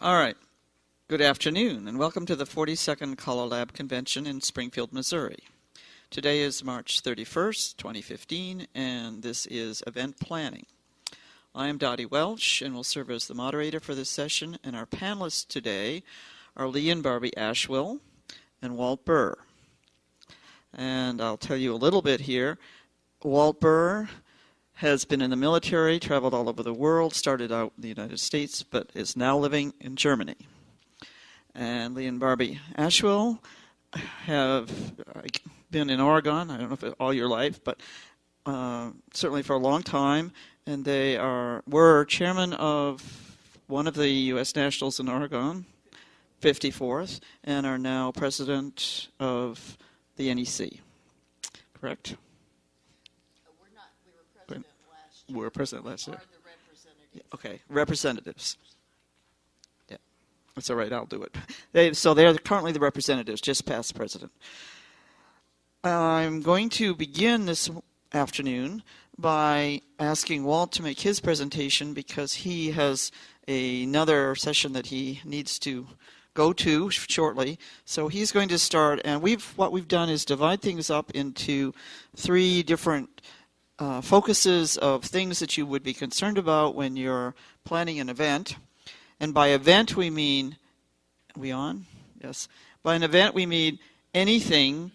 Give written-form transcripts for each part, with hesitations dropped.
All right. Good afternoon, and welcome to the 42nd CALLERLAB Convention in Springfield, Missouri. Today is March 31st, 2015, and this is event planning. I am Dottie Welch, and will serve as the moderator for this session, and our panelists today are Lee and Barbi Ashwill and Walt Burr. And I'll tell you a little bit here. Walt Burr has been in the military, traveled all over the world, started out in the United States, but is now living in Germany. And Lee and Barbi Ashwill have been in Oregon, I don't know if it's all your life, but certainly for a long time, and they were chairman of one of the U.S. Nationals in Oregon, 54th, and are now president of the NEC. Correct? We were president last year. Okay, representatives. Yeah, that's all right. I'll do it. So they're currently the representatives, just past president. I'm going to begin this afternoon by asking Walt to make his presentation because he has another session that he needs to go to shortly. So he's going to start, and what we've done is divide things up into three different focuses of things that you would be concerned about when you're planning an event. And by event we mean, are we on? Yes. By an event we mean anything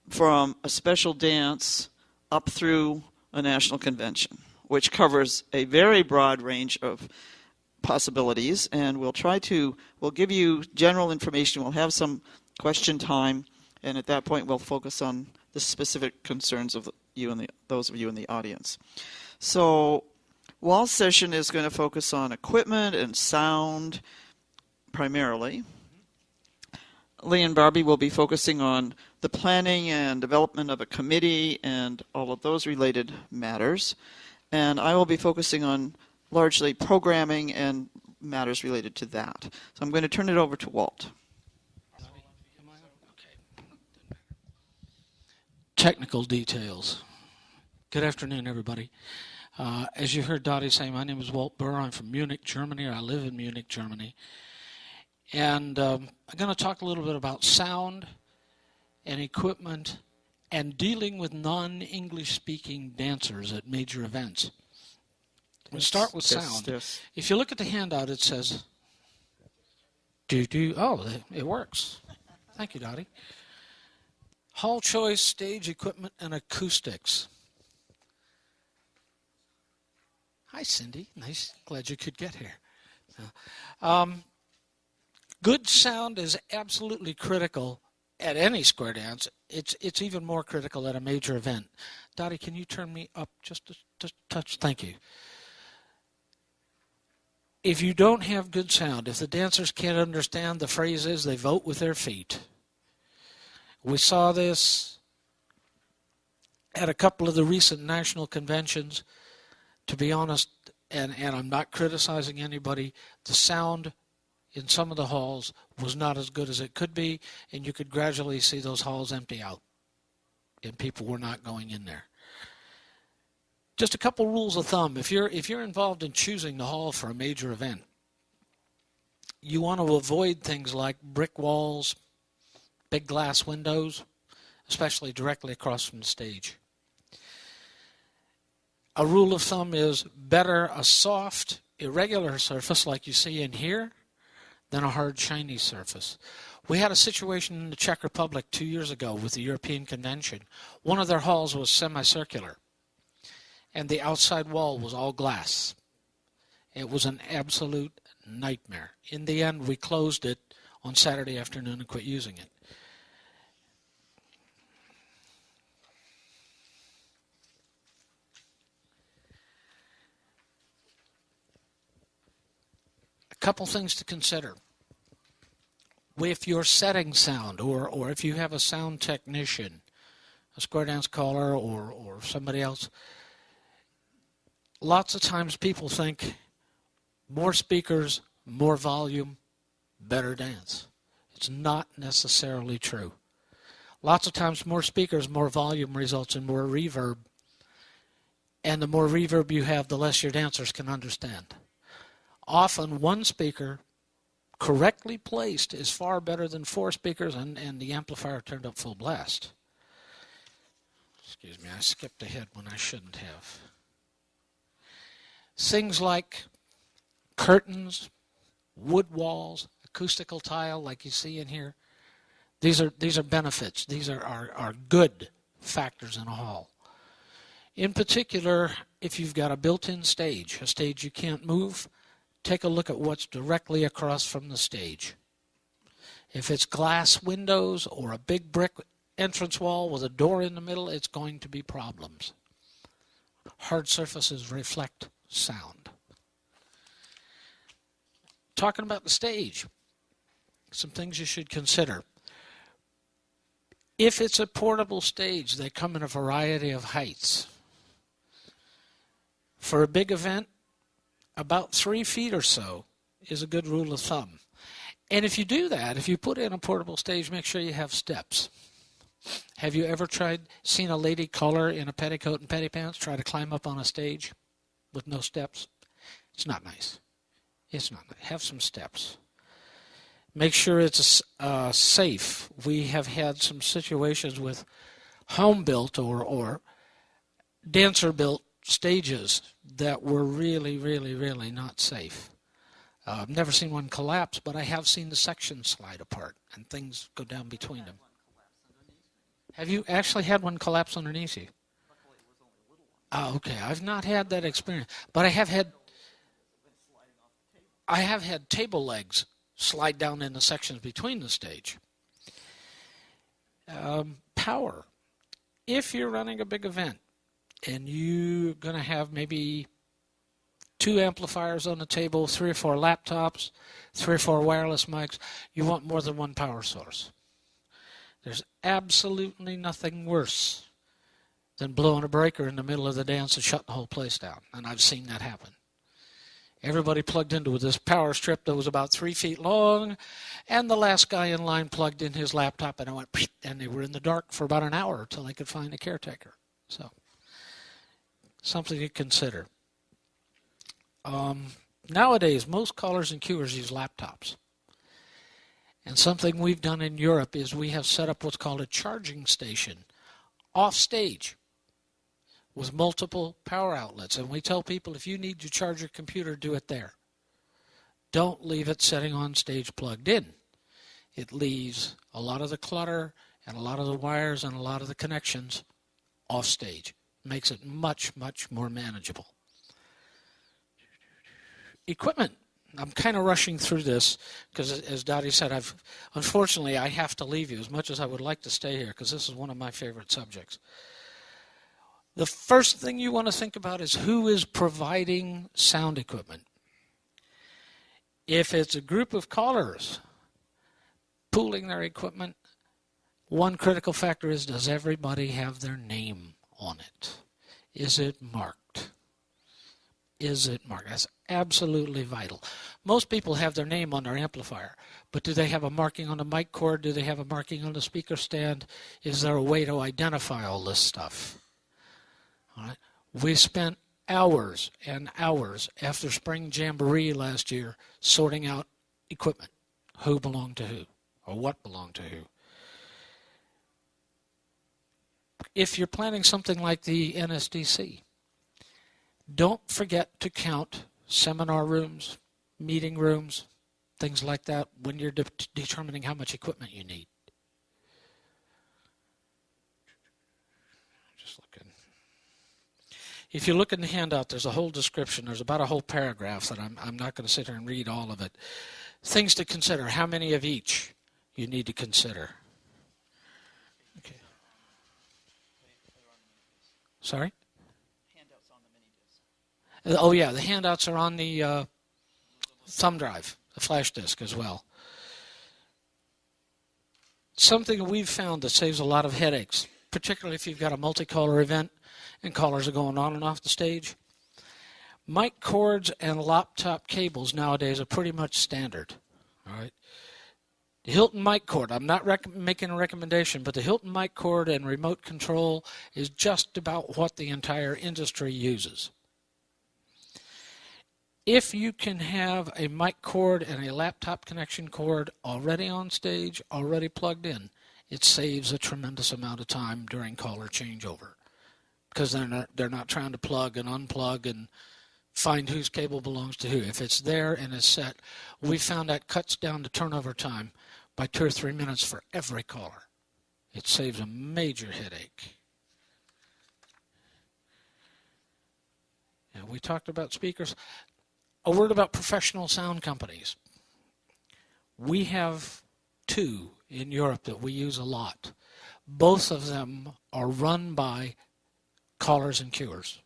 from a special dance up through a national convention, which covers a very broad range of possibilities. And we'll give you general information. We'll have some question time, and at that point we'll focus on the specific concerns of those of you in the audience. So Walt's session is going to focus on equipment and sound primarily. Lee and Barbi will be focusing on the planning and development of a committee and all of those related matters. And I will be focusing on largely programming and matters related to that. So I'm going to turn it over to Walt. Technical details. Good afternoon, everybody. As you heard Dottie say, my name is Walt Burr. I'm from Munich, Germany. I live in Munich, Germany. And I'm going to talk a little bit about sound and equipment and dealing with non-English speaking dancers at major events. We'll start with sound. Yes. If you look at the handout, it says, oh, it works. Thank you, Dottie. Hall choice, stage equipment, and acoustics. Hi, Cindy. Nice. Glad you could get here. Good sound is absolutely critical at any square dance. It's even more critical at a major event. Dottie, can you turn me up just a touch? Thank you. If you don't have good sound, if the dancers can't understand the phrases, they vote with their feet. We saw this at a couple of the recent national conventions. To be honest, and I'm not criticizing anybody, the sound in some of the halls was not as good as it could be, and you could gradually see those halls empty out, and people were not going in there. Just a couple rules of thumb. If you're involved in choosing the hall for a major event, you want to avoid things like brick walls, big glass windows, especially directly across from the stage. A rule of thumb is better a soft, irregular surface like you see in here than a hard, shiny surface. We had a situation in the Czech Republic 2 years ago with the European Convention. One of their halls was semicircular, and the outside wall was all glass. It was an absolute nightmare. In the end, we closed it on Saturday afternoon and quit using it. Couple things to consider. If you're setting sound, or if you have a sound technician, a square dance caller or somebody else, lots of times people think more speakers, more volume, better dance. It's not necessarily true. Lots of times more speakers, more volume results in more reverb. And the more reverb you have, the less your dancers can understand. Often one speaker correctly placed is far better than 4 speakers and the amplifier turned up full blast. Excuse me, I skipped ahead when I shouldn't have. Things like curtains, wood walls, acoustical tile like you see in here. These are benefits. These are good factors in a hall. In particular, if you've got a built-in stage, a stage you can't move, take a look at what's directly across from the stage. If it's glass windows or a big brick entrance wall with a door in the middle, it's going to be problems. Hard surfaces reflect sound. Talking about the stage, some things you should consider. If it's a portable stage, they come in a variety of heights. For a big event, about 3 feet or so is a good rule of thumb. And if you do that, if you put in a portable stage, make sure you have steps. Have you ever seen a lady caller in a petticoat and petty pants try to climb up on a stage with no steps? It's not nice. It's not nice. Have some steps. Make sure it's safe. We have had some situations with home-built or dancer-built stages that were really, really, really not safe. I've never seen one collapse, but I have seen the sections slide apart and things go down between them. Have you actually had one collapse underneath you? Oh, okay. I've not had that experience, but I have had table legs slide down in the sections between the stage. Power. If you're running a big event and you're going to have maybe 2 amplifiers on the table, 3 or 4 laptops, 3 or 4 wireless mics, you want more than one power source. There's absolutely nothing worse than blowing a breaker in the middle of the dance and shutting the whole place down. And I've seen that happen. Everybody plugged into this power strip that was about 3 feet long, and the last guy in line plugged in his laptop, and it went, and they were in the dark for about an hour until they could find a caretaker. So, something to consider. Nowadays, most callers and cuers use laptops. And something we've done in Europe is we have set up what's called a charging station off stage with multiple power outlets. And we tell people if you need to charge your computer, do it there. Don't leave it sitting on stage plugged in. It leaves a lot of the clutter and a lot of the wires and a lot of the connections off stage. Makes it much, much more manageable. Equipment. I'm kind of rushing through this because, as Dottie said, unfortunately I have to leave you as much as I would like to stay here because this is one of my favorite subjects. The first thing you want to think about is who is providing sound equipment. If it's a group of callers pooling their equipment, one critical factor is, does everybody have their name on it? Is it marked? Is it marked? That's absolutely vital. Most people have their name on their amplifier, but do they have a marking on the mic cord? Do they have a marking on the speaker stand? Is there a way to identify all this stuff? All right. We spent hours and hours after Spring Jamboree last year sorting out equipment. Who belonged to who, or what belonged to who. If you're planning something like the NSDC, don't forget to count seminar rooms, meeting rooms, things like that when you're determining how much equipment you need. Just looking. If you look in the handout, there's a whole description. There's about a whole paragraph that I'm not going to sit here and read all of it. Things to consider. How many of each you need to consider. Okay. Sorry? Oh, yeah, the handouts are on the thumb drive, the flash disk as well. Something we've found that saves a lot of headaches, particularly if you've got a multi-caller event and callers are going on and off the stage. Mic cords and laptop cables nowadays are pretty much standard. All right. The Hilton mic cord, I'm not making a recommendation, but the Hilton mic cord and remote control is just about what the entire industry uses. If you can have a mic cord and a laptop connection cord already on stage, already plugged in, it saves a tremendous amount of time during caller changeover, because they're not trying to plug and unplug and find whose cable belongs to who. If it's there and it's set, we found that cuts down the turnover time by 2 or 3 minutes for every caller. It saves a major headache. And we talked about speakers. A word about professional sound companies. We have 2 in Europe that we use a lot. Both of them are run by callers and cuers.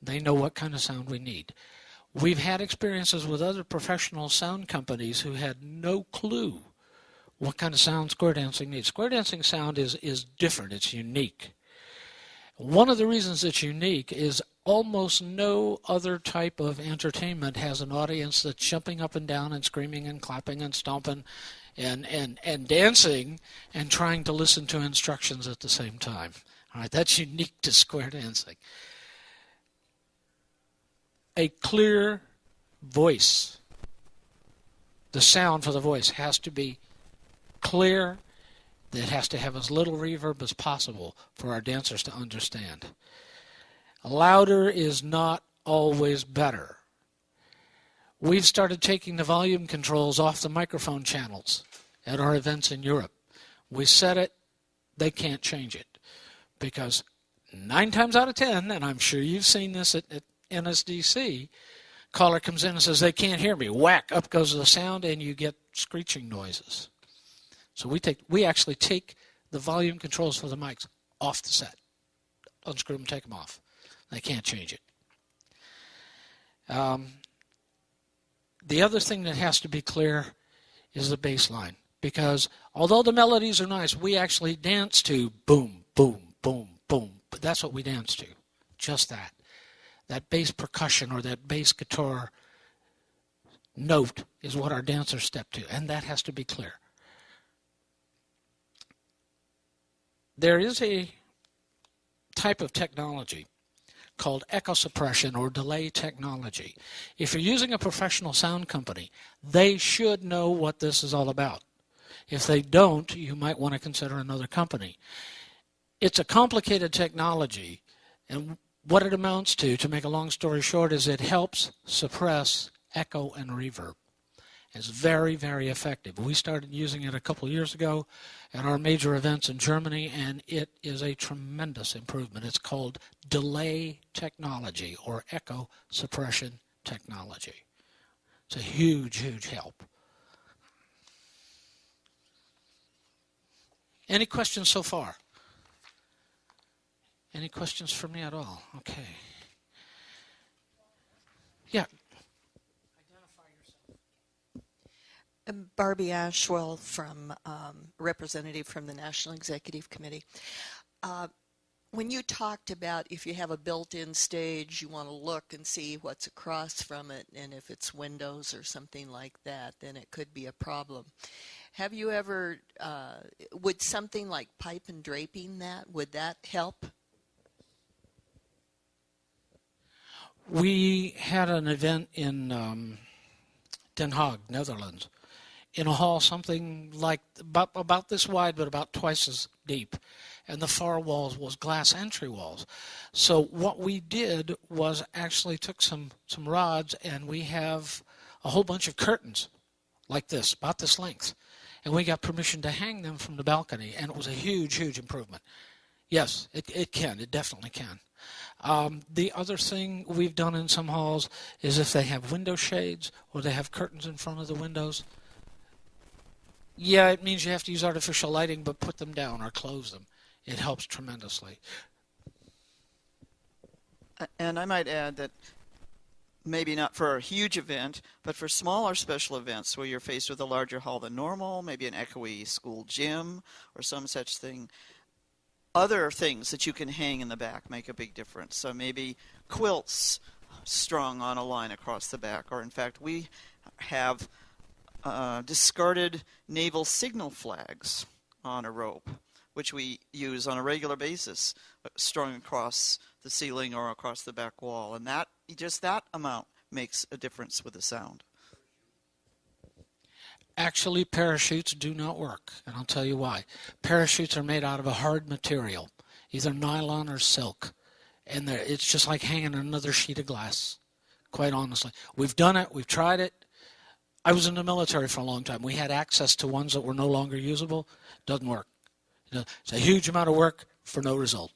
They know what kind of sound we need. We've had experiences with other professional sound companies who had no clue what kind of sound square dancing needs. Square dancing sound is different. It's unique. One of the reasons it's unique is almost no other type of entertainment has an audience that's jumping up and down and screaming and clapping and stomping and dancing and trying to listen to instructions at the same time. All right, that's unique to square dancing. A clear voice, the sound for the voice has to be clear. It has to have as little reverb as possible for our dancers to understand. Louder is not always better. We've started taking the volume controls off the microphone channels at our events in Europe. We set it, they can't change it. Because 9 times out of 10, and I'm sure you've seen this at NSDC, caller comes in and says, they can't hear me. Whack, up goes the sound, and you get screeching noises. So we actually take the volume controls for the mics off the set. Unscrew them, take them off. They can't change it. The other thing that has to be clear is the bass line. Because although the melodies are nice, we actually dance to boom, boom, boom, boom. But that's what we dance to. Just that. That bass percussion or that bass guitar note is what our dancers step to. And that has to be clear. There is a type of technology called echo suppression or delay technology. If you're using a professional sound company, they should know what this is all about. If they don't, you might want to consider another company. It's a complicated technology, and what it amounts to make a long story short, is it helps suppress echo and reverb. It's very, very effective. We started using it a couple years ago at our major events in Germany, and it is a tremendous improvement. It's called delay technology or echo suppression technology. It's a huge, huge help. Any questions so far? Any questions for me at all? Okay. Yeah. Barbi Ashwill, from representative from the National Executive Committee. When you talked about if you have a built-in stage, you want to look and see what's across from it, and if it's windows or something like that, then it could be a problem. Have you ever, would something like pipe and draping that, would that help? We had an event in Den Haag, Netherlands, in a hall something like about this wide but about twice as deep. And the far walls was glass entry walls. So what we did was actually took some rods, and we have a whole bunch of curtains like this, about this length. And we got permission to hang them from the balcony, and it was a huge, huge improvement. Yes, it can. It definitely can. The other thing we've done in some halls is if they have window shades or they have curtains in front of the windows, yeah, it means you have to use artificial lighting, but put them down or close them. It helps tremendously. And I might add that maybe not for a huge event, but for smaller special events where you're faced with a larger hall than normal, maybe an echoey school gym or some such thing, other things that you can hang in the back make a big difference. So maybe quilts strung on a line across the back, or in fact we have discarded naval signal flags on a rope, which we use on a regular basis, strung across the ceiling or across the back wall. And that, just that amount makes a difference with the sound. Actually, parachutes do not work, and I'll tell you why. Parachutes are made out of a hard material, either nylon or silk, and it's just like hanging another sheet of glass, quite honestly. We've done it. We've tried it. I was in the military for a long time. We had access to ones that were no longer usable. Doesn't work. It's a huge amount of work for no result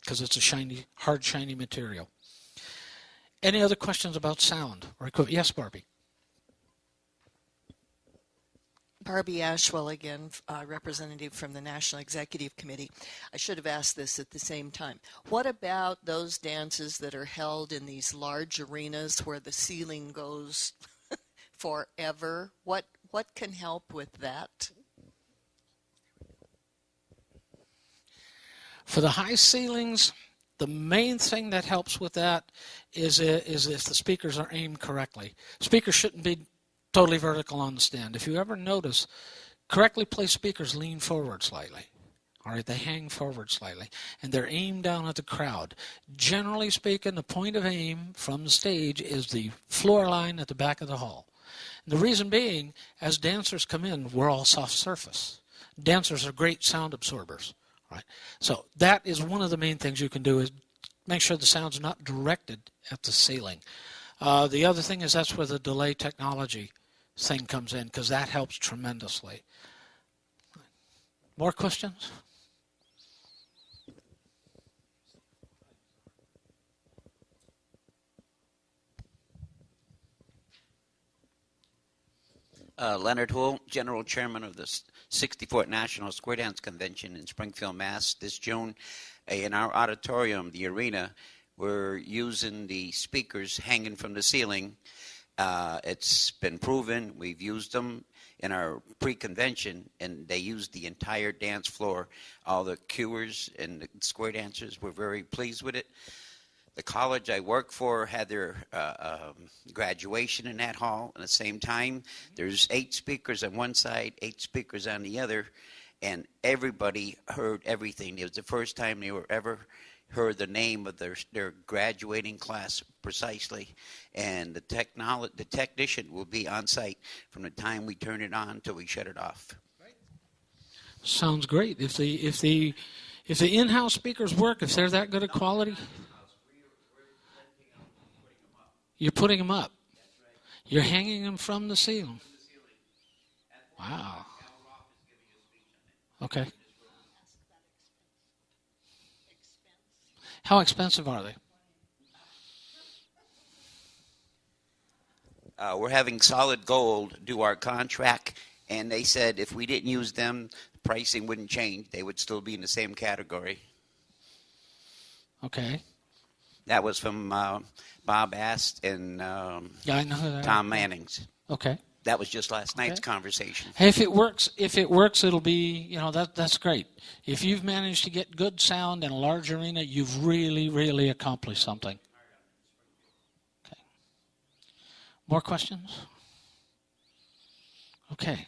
because it's a shiny, hard, shiny material. Any other questions about sound? Yes, Barbi. Barbi Ashwill again, representative from the National Executive Committee. I should have asked this at the same time. What about those dances that are held in these large arenas where the ceiling goes forever? What can help with that? For the high ceilings, the main thing that helps with that is if the speakers are aimed correctly. Speakers shouldn't be totally vertical on the stand. If you ever notice, correctly placed speakers lean forward slightly. All right, they hang forward slightly, and they're aimed down at the crowd. Generally speaking, the point of aim from the stage is the floor line at the back of the hall. And the reason being, as dancers come in, we're all soft surface. Dancers are great sound absorbers. Right. So that is one of the main things you can do is make sure the sound's not directed at the ceiling. The other thing is that's where the delay technology thing comes in because that helps tremendously. More questions? Leonard Hull, General Chairman of the 64th National Square Dance Convention in Springfield, Mass. This June, in our auditorium, the arena, we're using the speakers hanging from the ceiling. It's been proven. We've used them in our pre-convention, and they used the entire dance floor. All the cuers and the square dancers were very pleased with it. The college I work for had their graduation in that hall. At the same time, there's 8 speakers on one side, 8 speakers on the other, and everybody heard everything. It was the first time they were ever heard the name of their graduating class precisely. And the technician will be on site from the time we turn it on till we shut it off. Sounds great. If the in-house speakers work, if they're that good a quality. You're putting them up. You're hanging them from the ceiling. Wow. Okay. How expensive are they? We're having Solid Gold do our contract, and they said if we didn't use them, the pricing wouldn't change. They would still be in the same category. Okay. That was from Bob Ast and Yeah, I know that. Tom Manning's. Okay. That was just last night's conversation. Hey, if it works, it'll be, that's great. If you've managed to get good sound in a large arena, you've really, really accomplished something. Okay. More questions? Okay.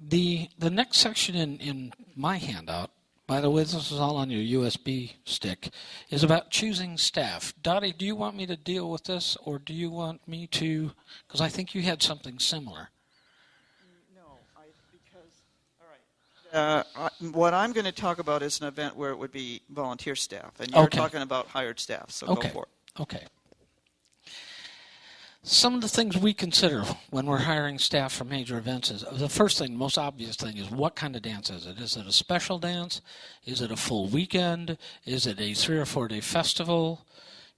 The next section in my handout, by the way, this is all on your USB stick, is about choosing staff. Dottie, do you want me to deal with this, or do you want me to, because I think you had something similar. No, what I'm going to talk about is an event where it would be volunteer staff, and you're talking about hired staff, so go for it. Okay. Some of the things we consider when we're hiring staff for major events is, the first thing, most obvious thing is what kind of dance is it? Is it a special dance? Is it a full weekend? Is it a 3 or 4 day festival?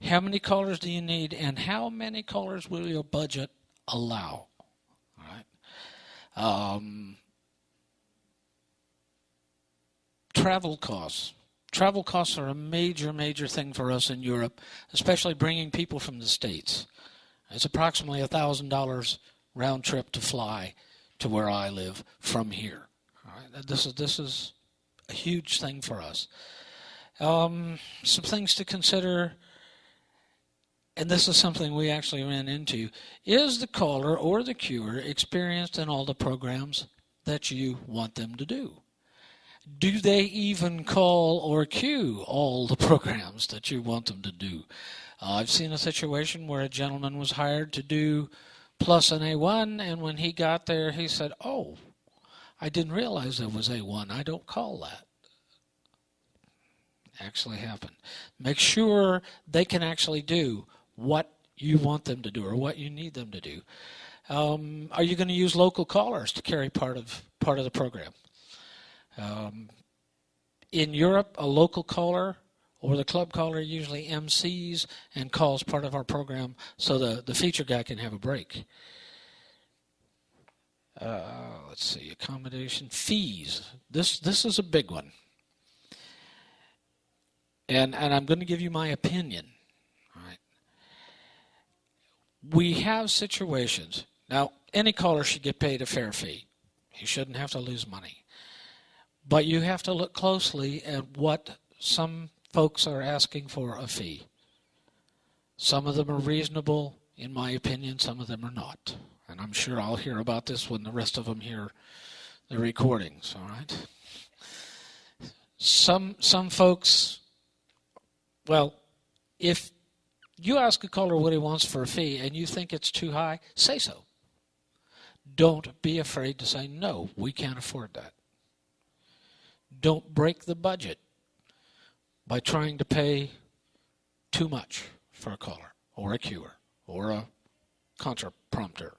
How many callers do you need, and how many callers will your budget allow? All right. Travel costs. Travel costs are a major, major thing for us in Europe, especially bringing people from the States. It's approximately $1,000 round trip to fly to where I live from here. All right? This is a huge thing for us. Some things to consider, and this is something we actually ran into. Is the caller or the cuer experienced in all the programs that you want them to do? Do they even call or cue all the programs that you want them to do? I've seen a situation where a gentleman was hired to do plus an A1, and when he got there, he said, "Oh, I didn't realize there was A1. I don't call that." Actually happened. Make sure they can actually do what you want them to do or what you need them to do. Are you going to use local callers to carry part of the program? In Europe, a local caller or the club caller usually MCs and calls part of our program so the feature guy can have a break. Let's see, accommodation, fees. This is a big one. And I'm going to give you my opinion. All right. We have situations. Now, any caller should get paid a fair fee. He shouldn't have to lose money. But you have to look closely at what some folks are asking for a fee. Some of them are reasonable, in my opinion. Some of them are not. And I'm sure I'll hear about this when the rest of them hear the recordings, all right? Some folks, well, if you ask a caller what he wants for a fee and you think it's too high, say so. Don't be afraid to say, no, we can't afford that. Don't break the budget by trying to pay too much for a caller or a cuer or a contraprompter.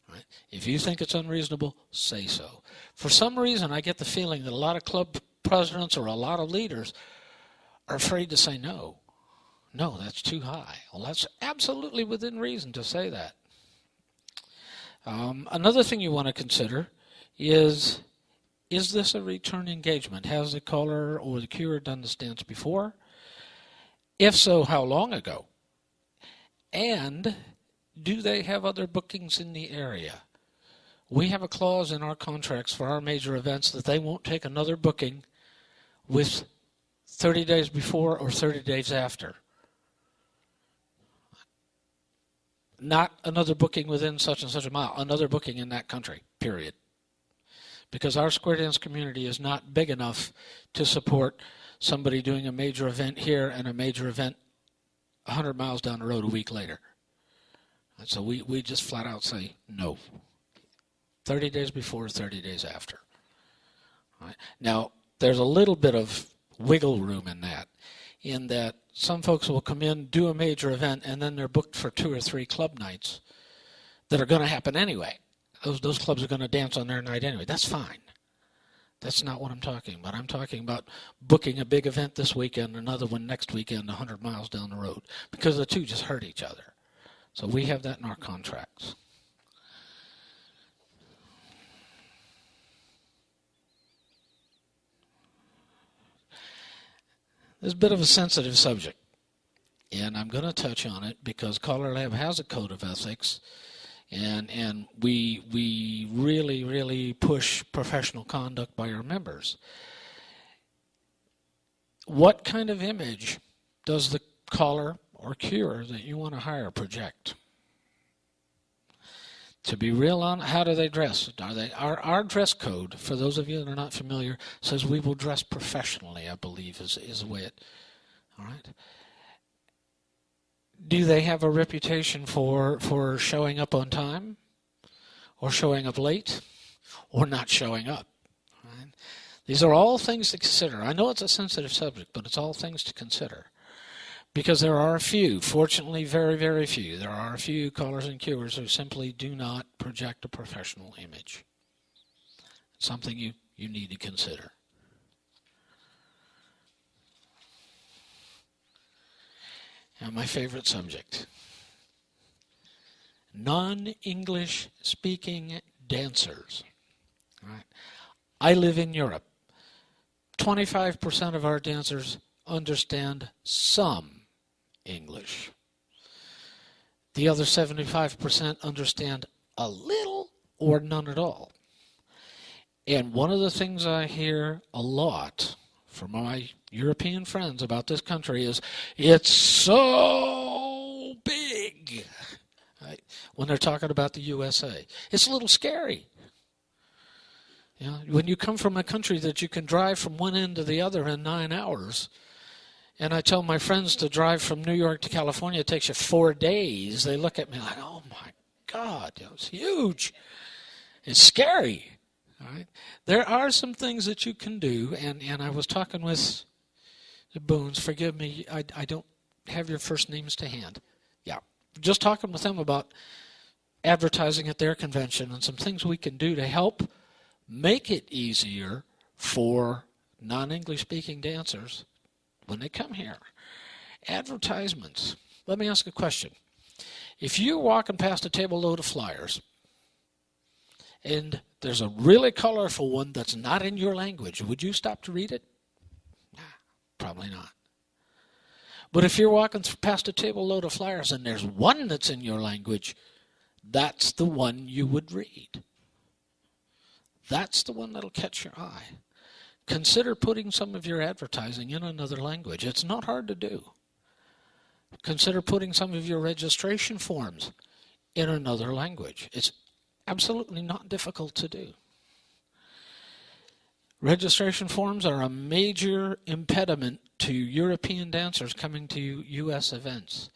Right? If you think it's unreasonable, say so. For some reason, I get the feeling that a lot of club presidents or a lot of leaders are afraid to say no. No, that's too high. Well, that's absolutely within reason to say that. Another thing you want to consider is this a return engagement? Has the caller or the cuer done this dance before? If so, how long ago? And do they have other bookings in the area? We have a clause in our contracts for our major events that they won't take another booking with 30 days before or 30 days after. Not another booking within such and such a mile, another booking in that country, period. Because our square dance community is not big enough to support somebody doing a major event here and a major event 100 miles down the road a week later. And so we just flat out say no. 30 days before, 30 days after. All right. Now, there's a little bit of wiggle room in that some folks will come in, do a major event, and then they're booked for 2 or 3 club nights that are going to happen anyway. Those clubs are going to dance on their night anyway. That's fine. That's not what I'm talking about. I'm talking about booking a big event this weekend, another one next weekend, 100 miles down the road, because the two just hurt each other. So we have that in our contracts. This is a bit of a sensitive subject, and I'm going to touch on it because CALLERLAB has a code of ethics, and we really, really push professional conduct by our members. What kind of image does the caller or cuer that you want to hire project? To be real on, how do they dress? Our dress code, for those of you that are not familiar, says we will dress professionally, I believe, is the way it, all right? Do they have a reputation for showing up on time, or showing up late, or not showing up? Right? These are all things to consider. I know it's a sensitive subject, but it's all things to consider. Because there are a few, fortunately very, very few, there are a few callers and cuers who simply do not project a professional image. It's something you need to consider. And my favorite subject, non-English speaking dancers. All right. I live in Europe. 25% of our dancers understand some English. The other 75% understand a little or none at all. And one of the things I hear a lot from my European friends about this country is, it's so big. Right? When they're talking about the USA. It's a little scary. You know, when you come from a country that you can drive from one end to the other in 9 hours, and I tell my friends to drive from New York to California, it takes you 4 days, they look at me like, oh my God, that was huge. It's scary. All right? There are some things that you can do, and I was talking with the Boones, forgive me, I don't have your first names to hand. Yeah, just talking with them about advertising at their convention and some things we can do to help make it easier for non-English speaking dancers when they come here. Advertisements. Let me ask a question. If you're walking past a table load of flyers and there's a really colorful one that's not in your language, would you stop to read it? Nah, probably not. But if you're walking past a table load of flyers and there's one that's in your language, that's the one you would read. That's the one that'll catch your eye. Consider putting some of your advertising in another language. It's not hard to do. Consider putting some of your registration forms in another language. It's absolutely not difficult to do. Registration forms are a major impediment to European dancers coming to U.S. events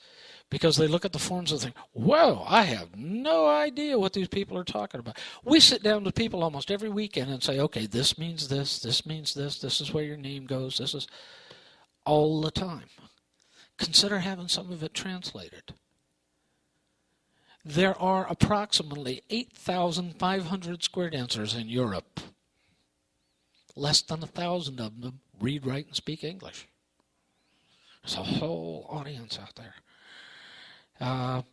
because they look at the forms and think, whoa, I have no idea what these people are talking about. We sit down with people almost every weekend and say, okay, this means this means this is where your name goes, this is all the time. Consider having some of it translated. There are approximately 8,500 square dancers in Europe. Less than 1,000 of them read, write, and speak English. There's a whole audience out there.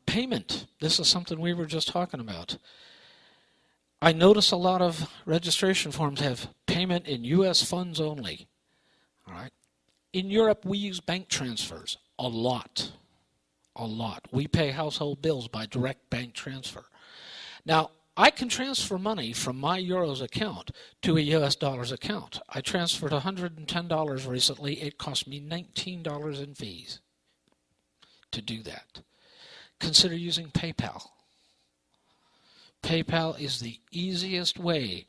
Payment. This is something we were just talking about. I notice a lot of registration forms have payment in U.S. funds only. All right. In Europe, we use bank transfers a lot. A lot. We pay household bills by direct bank transfer. Now, I can transfer money from my euros account to a US dollars account. I transferred $110 recently. It cost me $19 in fees to do that. Consider using PayPal. PayPal is the easiest way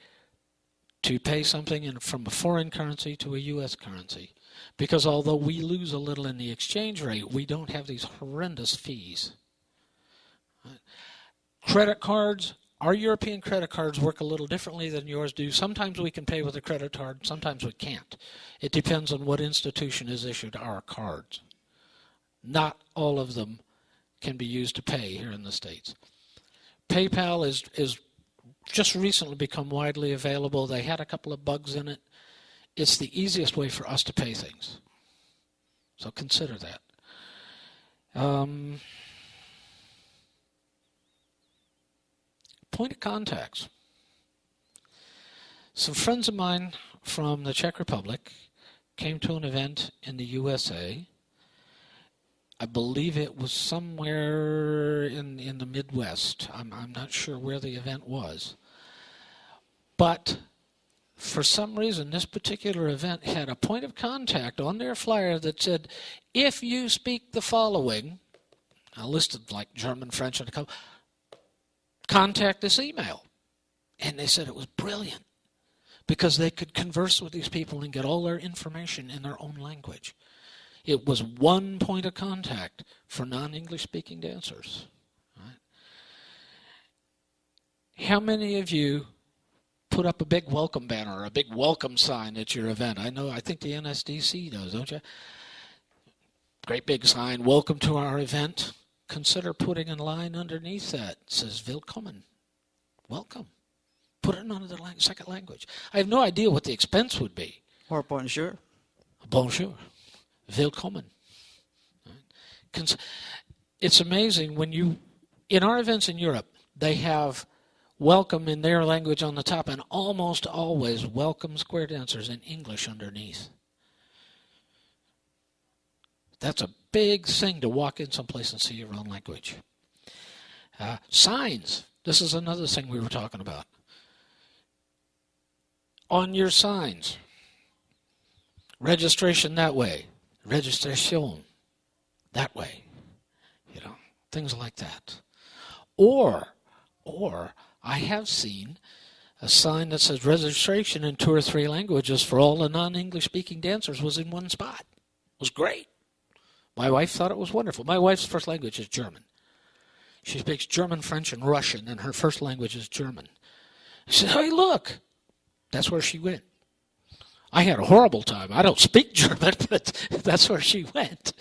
to pay something from a foreign currency to a US currency. Because although we lose a little in the exchange rate, we don't have these horrendous fees. Credit cards. Our European credit cards work a little differently than yours do. Sometimes we can pay with a credit card, sometimes we can't. It depends on what institution has issued our cards. Not all of them can be used to pay here in the States. PayPal is just recently become widely available. They had a couple of bugs in it. It's the easiest way for us to pay things. So consider that. Point of contacts. Some friends of mine from the Czech Republic came to an event in the USA. I believe it was somewhere in the Midwest. I'm not sure where the event was. But for some reason, this particular event had a point of contact on their flyer that said, if you speak the following, I listed like German, French, and a couple, contact this email. And they said it was brilliant because they could converse with these people and get all their information in their own language. It was one point of contact for non-English speaking dancers. Right? How many of you put up a big welcome banner or a big welcome sign at your event? I think the NSDC does, don't you? Great big sign, welcome to our event. Consider putting a line underneath that. It says, Willkommen. Welcome. Put it in another second language. I have no idea what the expense would be. Or bonjour. Bonjour. Willkommen. It's amazing when in our events in Europe, they have welcome in their language on the top and almost always welcome square dancers in English underneath. That's a big thing to walk in someplace and see your own language. Signs. This is another thing we were talking about. On your signs. Registration that way. Registration that way. Things like that. Or I have seen a sign that says registration in 2 or 3 languages for all the non-English speaking dancers was in one spot. It was great. My wife thought it was wonderful. My wife's first language is German. She speaks German, French, and Russian, and her first language is German. She said, hey, look. That's where she went. I had a horrible time. I don't speak German, but that's where she went.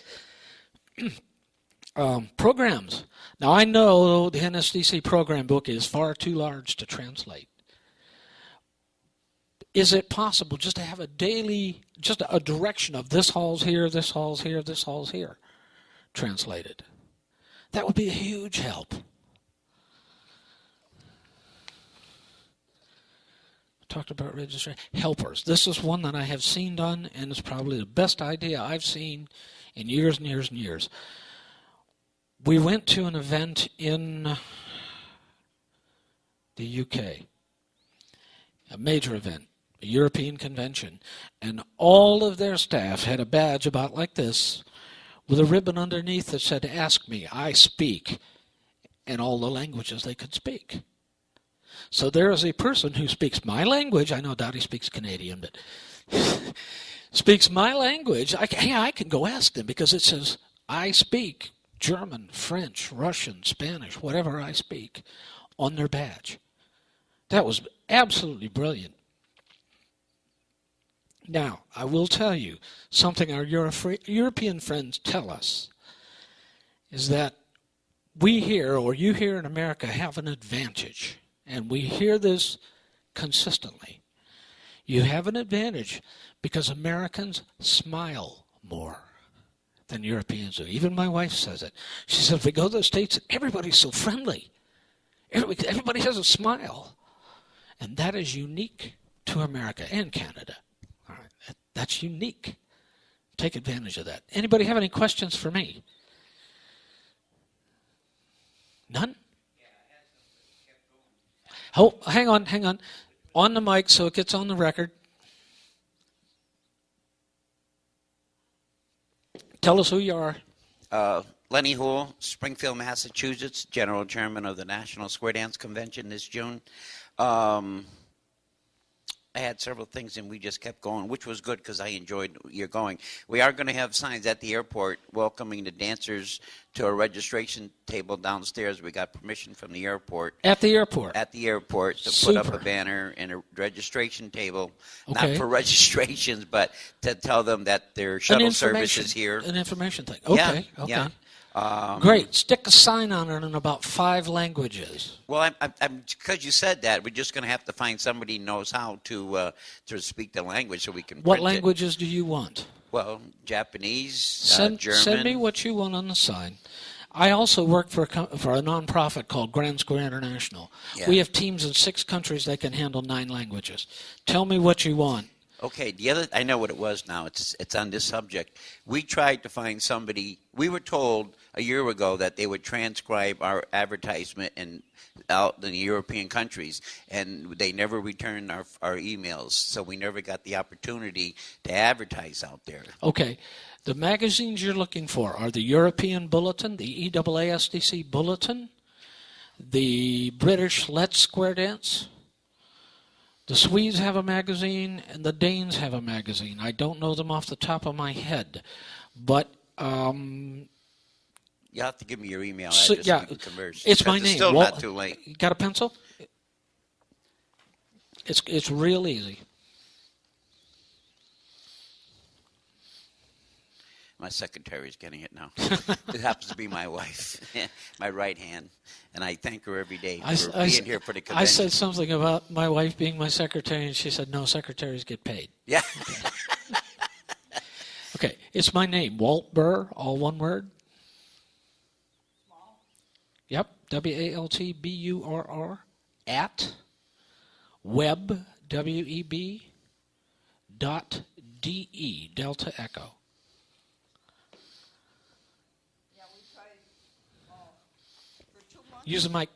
Programs. Now, I know the NSDC program book is far too large to translate. Is it possible just to have a daily, just a direction of this hall's here, this hall's here, this hall's here, translated? That would be a huge help. Talked about registration. Helpers. This is one that I have seen done, and it's probably the best idea I've seen in years and years and years. We went to an event in the UK, a major event, a European convention, and all of their staff had a badge about like this with a ribbon underneath that said, ask me, I speak, in all the languages they could speak. So there is a person who speaks my language. I know Dottie speaks Canadian, but speaks my language. I can go ask them because it says, I speak German, French, Russian, Spanish, whatever I speak, on their badge. That was absolutely brilliant. Now, I will tell you something our European friends tell us is that we here, or you here in America, have an advantage. And we hear this consistently. You have an advantage because Americans smile more than Europeans do. Even my wife says it. She says, if we go to the States, everybody's so friendly. Everybody has a smile. And that is unique to America and Canada. All right, that's unique. Take advantage of that. Anybody have any questions for me? None? Oh, hang on. On the mic so it gets on the record. Tell us who you are. Lenny Houle, Springfield, Massachusetts, General Chairman of the National Square Dance Convention this June. I had several things and we just kept going, which was good because I enjoyed your going. We are going to have signs at the airport welcoming the dancers to a registration table downstairs. We got permission from the airport. At the airport? At the airport to Super. put up a banner and a registration table, Okay. not for registrations, but to tell them that their shuttle service is here. An information thing. Okay. Yeah. Great. Stick a sign on it in about 5 languages. Well, I'm because you said that, we're just going to have to find somebody who knows how to speak the language so we can What print languages do you want? it. Well, Japanese, German. Send me what you want on the sign. I also work for a nonprofit called Grand Square International. Yeah. We have teams in 6 countries that can handle 9 languages. Tell me what you want. Okay, I know what it was now. It's on this subject. We tried to find somebody. We were told a year ago that they would transcribe our advertisement out in the European countries, and they never returned our emails, so we never got the opportunity to advertise out there. Okay. The magazines you're looking for are the European Bulletin, the EAASDC Bulletin, the British Let's Square Dance. The Swedes have a magazine, and the Danes have a magazine. I don't know them off the top of my head, but You'll have to give me your email address so we can converse. It's my name. It's still Walt, not too late. You got a pencil? It's real easy. My secretary's getting it now. It happens to be my wife, my right hand, and I thank her every day for being here for the convention. I said something about my wife being my secretary, and she said, no, secretaries get paid. Yeah. Okay, it's my name, Walt Burr, all one word. Small? Yep, WALTBURR, at web, WEB, .DE, Delta Echo. Use the mic.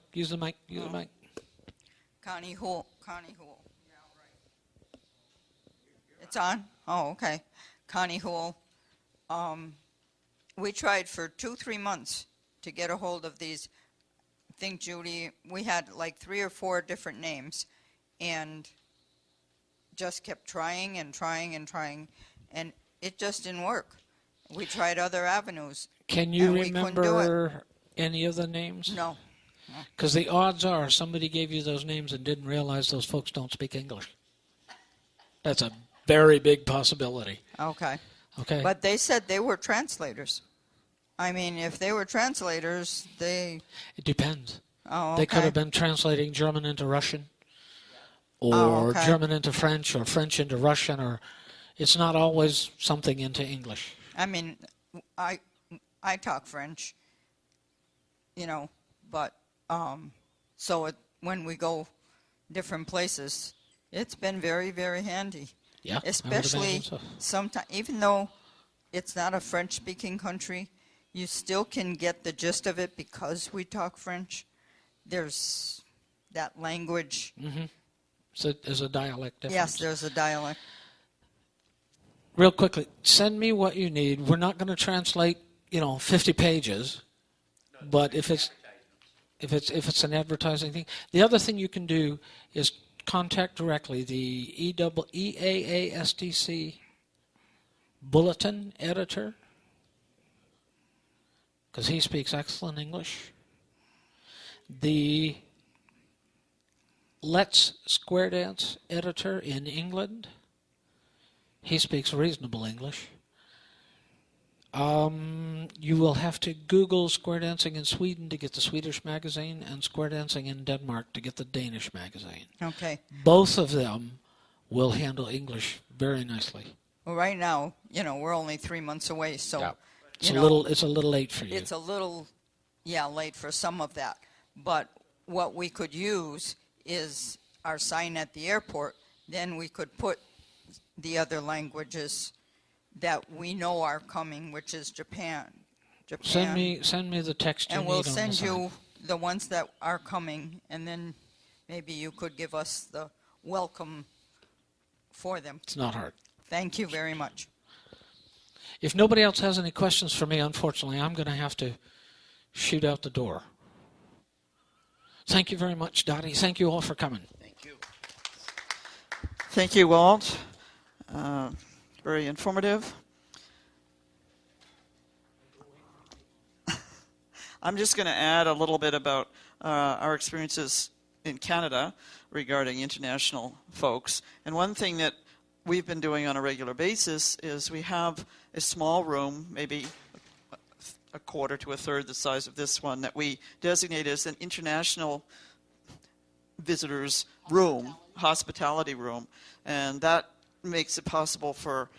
Connie Houle. Yeah, right. It's on? Oh, okay. Connie Houle. We tried for 2-3 months to get a hold of these. I think, Judy, we had like 3 or 4 different names and just kept trying, and it just didn't work. We tried other avenues. Can you And we couldn't do it. remember any of the names? No. Because the odds are somebody gave you those names and didn't realize those folks don't speak English. That's a very big possibility. Okay. Okay. But they said they were translators. I mean, if they were translators, they... It depends. Oh, okay. They could have been translating German into Russian, or okay. German into French, or French into Russian, or it's not always something into English. I mean, I talk French, you know, but so when we go different places, it's been very, very handy. Yeah, Especially so. sometimes, even though it's not a French-speaking country, you still can get the gist of it because we talk French. There's that language. Mm-hmm. So there's a dialect difference. Yes, there's a dialect. Real quickly, send me what you need. We're not going to translate, 50 pages, but if it's an advertising thing, the other thing you can do is contact directly the EAASTC bulletin editor, because he speaks excellent English. The Let's Square Dance editor in England, he speaks reasonable English. You will have to Google Square Dancing in Sweden to get the Swedish magazine, and Square Dancing in Denmark to get the Danish magazine. Okay. Both of them will handle English very nicely. Well, right now, we're only 3 months away, so Yeah. It's you a little late for you. It's a little, late for some of that. But what we could use is our sign at the airport. Then we could put the other languages that we know are coming, which is Japan. Send me the text you and need we'll on the send sign. you the ones that are coming, and then maybe you could give us the welcome for them. It's not hard. Thank you very much. If nobody else has any questions for me, unfortunately, I'm going to have to shoot out the door. Thank you very much, Dottie. Thank you all for coming. Thank you. Thank you, Walt. Very informative. I'm just going to add a little bit about our experiences in Canada regarding international folks. And one thing that we've been doing on a regular basis is we have a small room, maybe a quarter to a third the size of this one, that we designate as an international visitors room, hospitality room. And that makes it possible for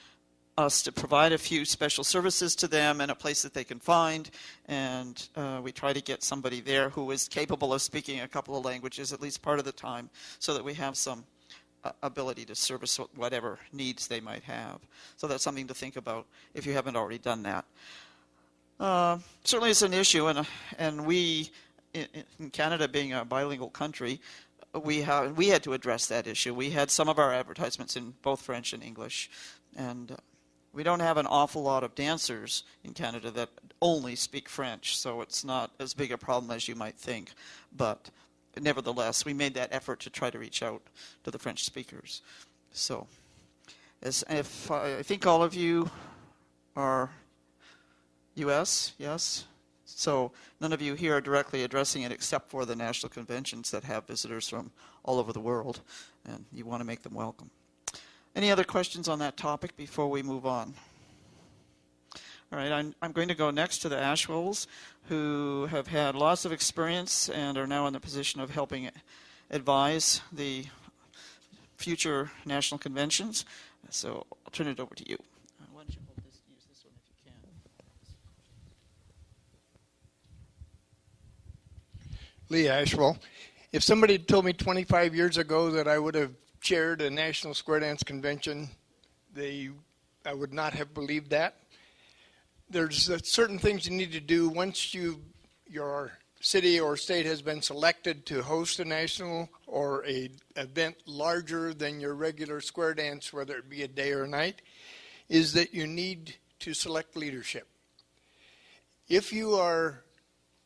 us to provide a few special services to them and a place that they can find. And we try to get somebody there who is capable of speaking a couple of languages at least part of the time, so that we have some ability to service whatever needs they might have. So that's something to think about if you haven't already done that. Certainly it's an issue, and we, in Canada being a bilingual country, we had to address that issue. We had some of our advertisements in both French and English, and we don't have an awful lot of dancers in Canada that only speak French, so it's not as big a problem as you might think. But nevertheless, we made that effort to try to reach out to the French speakers. So, if I think all of you are U.S., yes? So none of you here are directly addressing it except for the national conventions that have visitors from all over the world, and you want to make them welcome. Any other questions on that topic before we move on? All right, I'm going to go next to the Ashwills, who have had lots of experience and are now in the position of helping advise the future national conventions. So I'll turn it over to you. Why don't you use this one if you can. Lee Ashwill. If somebody had told me 25 years ago that I would have chaired a National Square Dance Convention, I would not have believed that. There's certain things you need to do once your city or state has been selected to host a national or an event larger than your regular square dance, whether it be a day or a night, is that you need to select leadership. If you are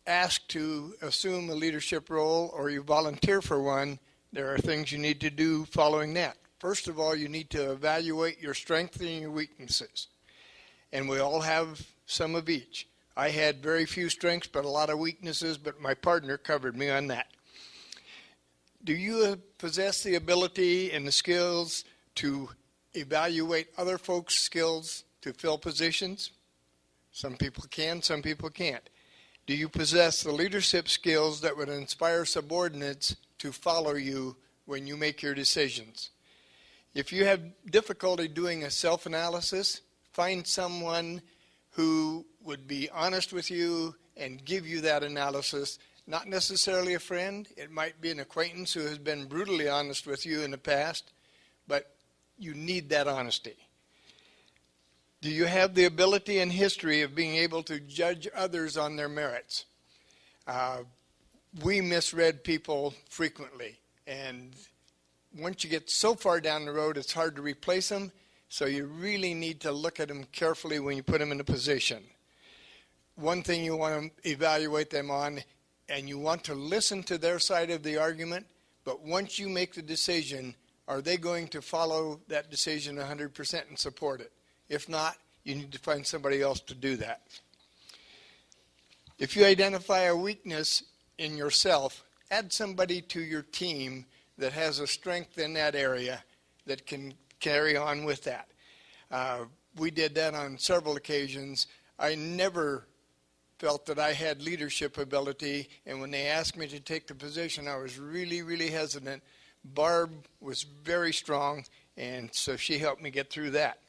asked to assume a leadership role or you volunteer for one, there are things you need to do following that. First of all, you need to evaluate your strengths and your weaknesses. and we all have some of each. I had very few strengths but a lot of weaknesses, but my partner covered me on that. Do you possess the ability and the skills to evaluate other folks' skills to fill positions? Some people can, some people can't. Do you possess the leadership skills that would inspire subordinates to follow you when you make your decisions? If you have difficulty doing a self-analysis, find someone who would be honest with you and give you that analysis. Not necessarily a friend. It might be an acquaintance who has been brutally honest with you in the past, but you need that honesty. Do you have the ability and history of being able to judge others on their merits? We misread people frequently, and once you get so far down the road, it's hard to replace them, so you really need to look at them carefully when you put them in a position. One thing you want to evaluate them on, and you want to listen to their side of the argument, but once you make the decision, are they going to follow that decision 100% and support it? If not, you need to find somebody else to do that. If you identify a weakness in yourself, add somebody to your team that has a strength in that area that can carry on with that. We did that on several occasions. I never felt that I had leadership ability, and when they asked me to take the position, I was really, really hesitant. Barb was very strong, and so she helped me get through that.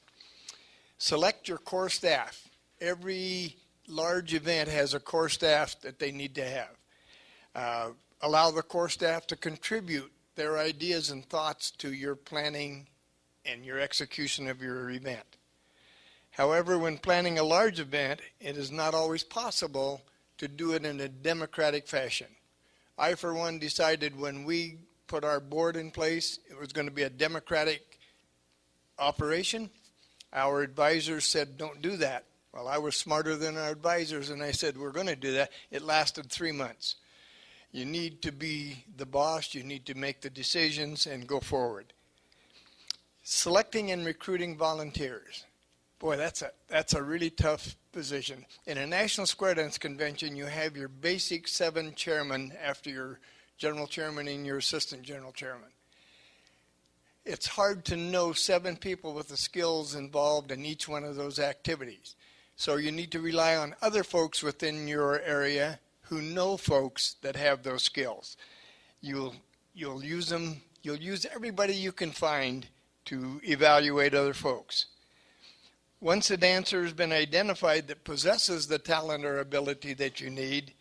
Select your core staff. Every large event has a core staff that they need to have. Allow the core staff to contribute their ideas and thoughts to your planning and your execution of your event. However, when planning a large event, it is not always possible to do it in a democratic fashion. I, for one, decided when we put our board in place, it was going to be a democratic operation. Our advisors said, don't do that. Well, I was smarter than our advisors, and I said, we're going to do that. It lasted 3 months. You need to be the boss. You need to make the decisions and go forward. Selecting and recruiting volunteers. Boy, that's a really tough position. In a National Square Dance Convention, you have your basic 7 chairmen after your general chairman and your assistant general chairman. It's hard to know 7 people with the skills involved in each one of those activities. So you need to rely on other folks within your area who know folks that have those skills. You'll use them. You'll use everybody you can find to evaluate other folks. Once a dancer has been identified that possesses the talent or ability that you need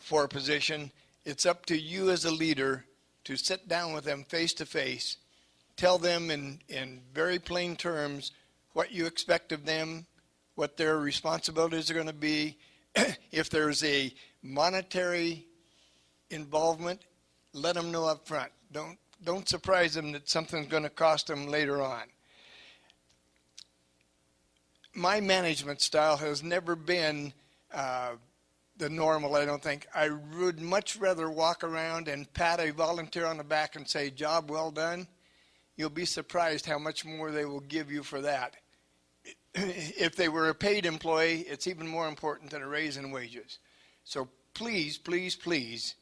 for a position, it's up to you as a leader to sit down with them face to face, tell them in very plain terms what you expect of them, what their responsibilities are going to be. If there's a monetary involvement, let them know up front. Don't surprise them that something's going to cost them later on. My management style has never been the normal, I don't think. I would much rather walk around and pat a volunteer on the back and say, job well done. You'll be surprised how much more they will give you for that. If they were a paid employee, it's even more important than a raise in wages. So please, please, please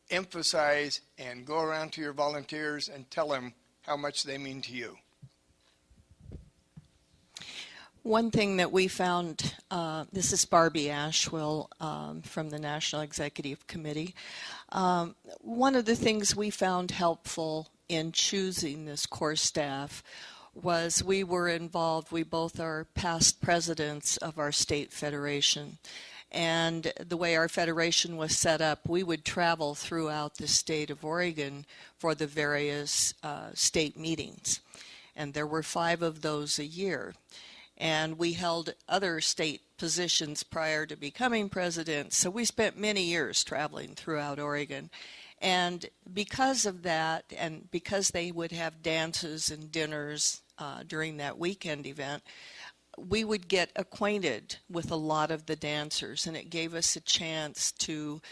emphasize and go around to your volunteers and tell them how much they mean to you. One thing that we found, this is Barbi Ashwill from the National Executive Committee. One of the things we found helpful in choosing this core staff was we were involved, we both are past presidents of our state federation. And the way our federation was set up, we would travel throughout the state of Oregon for the various state meetings. And there were 5 of those a year. And we held other state positions prior to becoming president, so we spent many years traveling throughout Oregon. And because of that, and because they would have dances and dinners during that weekend event, we would get acquainted with a lot of the dancers, and it gave us a chance to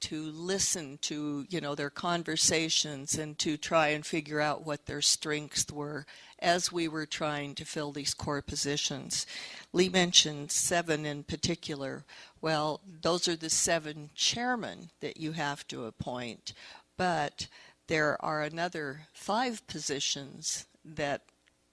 to listen to, their conversations and to try and figure out what their strengths were as we were trying to fill these core positions. Lee mentioned 7 in particular. Well, those are the 7 chairmen that you have to appoint, but there are another 5 positions that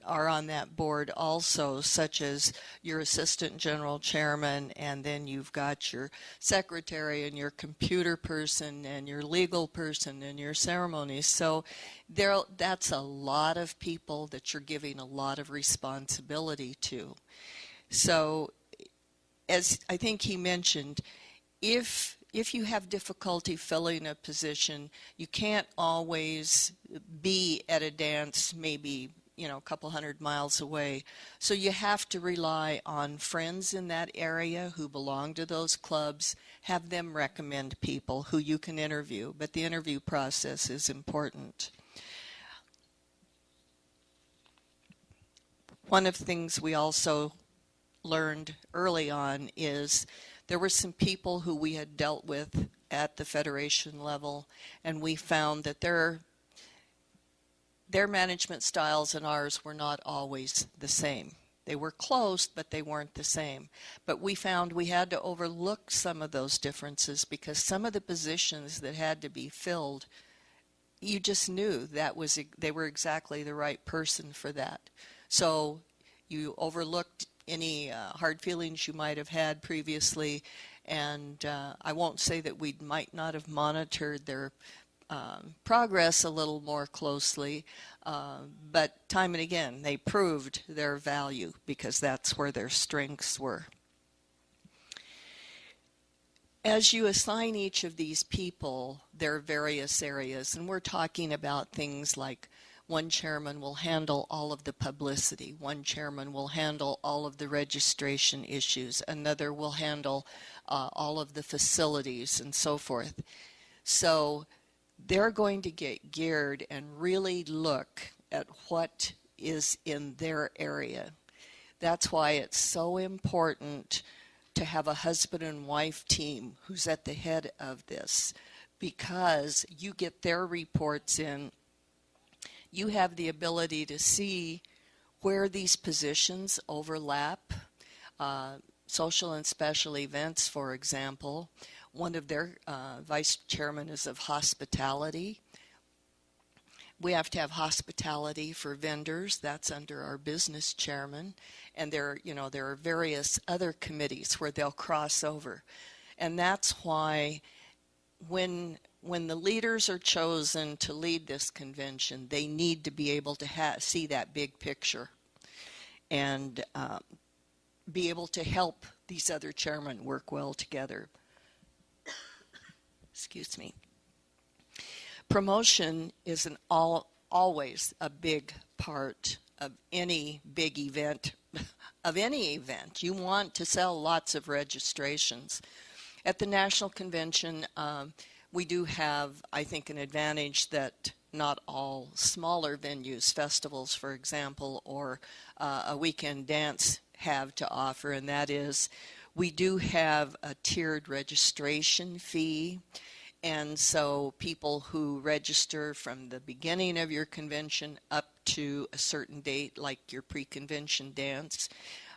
are on that board also, such as your assistant general chairman, and then you've got your secretary and your computer person and your legal person and your ceremonies. So that's a lot of people that you're giving a lot of responsibility to. So as I think he mentioned, if you have difficulty filling a position, you can't always be at a dance maybe a couple 100 miles away. So you have to rely on friends in that area who belong to those clubs, have them recommend people who you can interview, but the interview process is important. One of the things we also learned early on is there were some people who we had dealt with at the federation level, and we found that their management styles and ours were not always the same. They were close, but they weren't the same. But we found we had to overlook some of those differences because some of the positions that had to be filled, you just knew they were exactly the right person for that. So you overlooked any hard feelings you might have had previously, and I won't say that we might not have monitored their progress a little more closely, but time and again they proved their value because that's where their strengths were. As you assign each of these people their various areas, and we're talking about things like one chairman will handle all of the publicity, one chairman will handle all of the registration issues, another will handle all of the facilities and so forth. So they're going to get geared and really look at what is in their area. That's why it's so important to have a husband and wife team who's at the head of this, because you get their reports in. You have the ability to see where these positions overlap. Social and special events, for example, one of their vice chairmen is of hospitality. We have to have hospitality for vendors. That's under our business chairman. And there are various other committees where they'll cross over. And that's why when the leaders are chosen to lead this convention, they need to be able to see that big picture and be able to help these other chairmen work well together. Excuse me. Promotion is always a big part of any big event, of any event. You want to sell lots of registrations. At the National Convention, we do have, I think, an advantage that not all smaller venues, festivals, for example, or a weekend dance have to offer, and that is we do have a tiered registration fee. And so people who register from the beginning of your convention up to a certain date, like your pre-convention dance,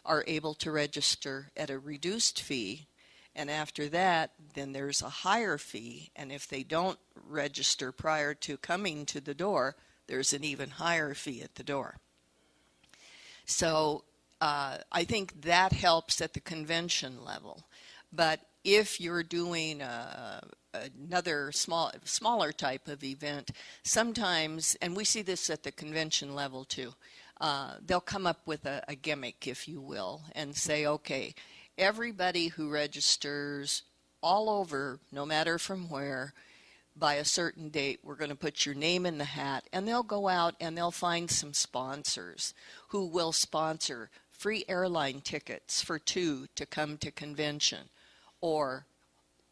are able to register at a reduced fee. And after that, then there's a higher fee. And if they don't register prior to coming to the door, there's an even higher fee at the door. So I think that helps at the convention level. But if you're doing another smaller type of event, sometimes, and we see this at the convention level too, they'll come up with a gimmick, if you will, and say, okay, everybody who registers all over, no matter from where, by a certain date, we're going to put your name in the hat, and they'll go out and they'll find some sponsors who will sponsor free airline tickets for 2 to come to convention, or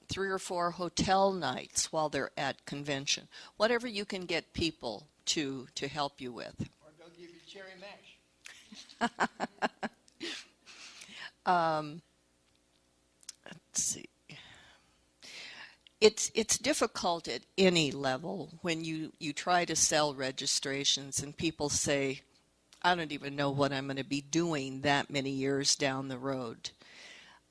3 or 4 hotel nights while they're at convention. Whatever you can get people to help you with. Or they'll give you cherry mash. Let's see. It's difficult at any level when you try to sell registrations and people say, I don't even know what I'm going to be doing that many years down the road.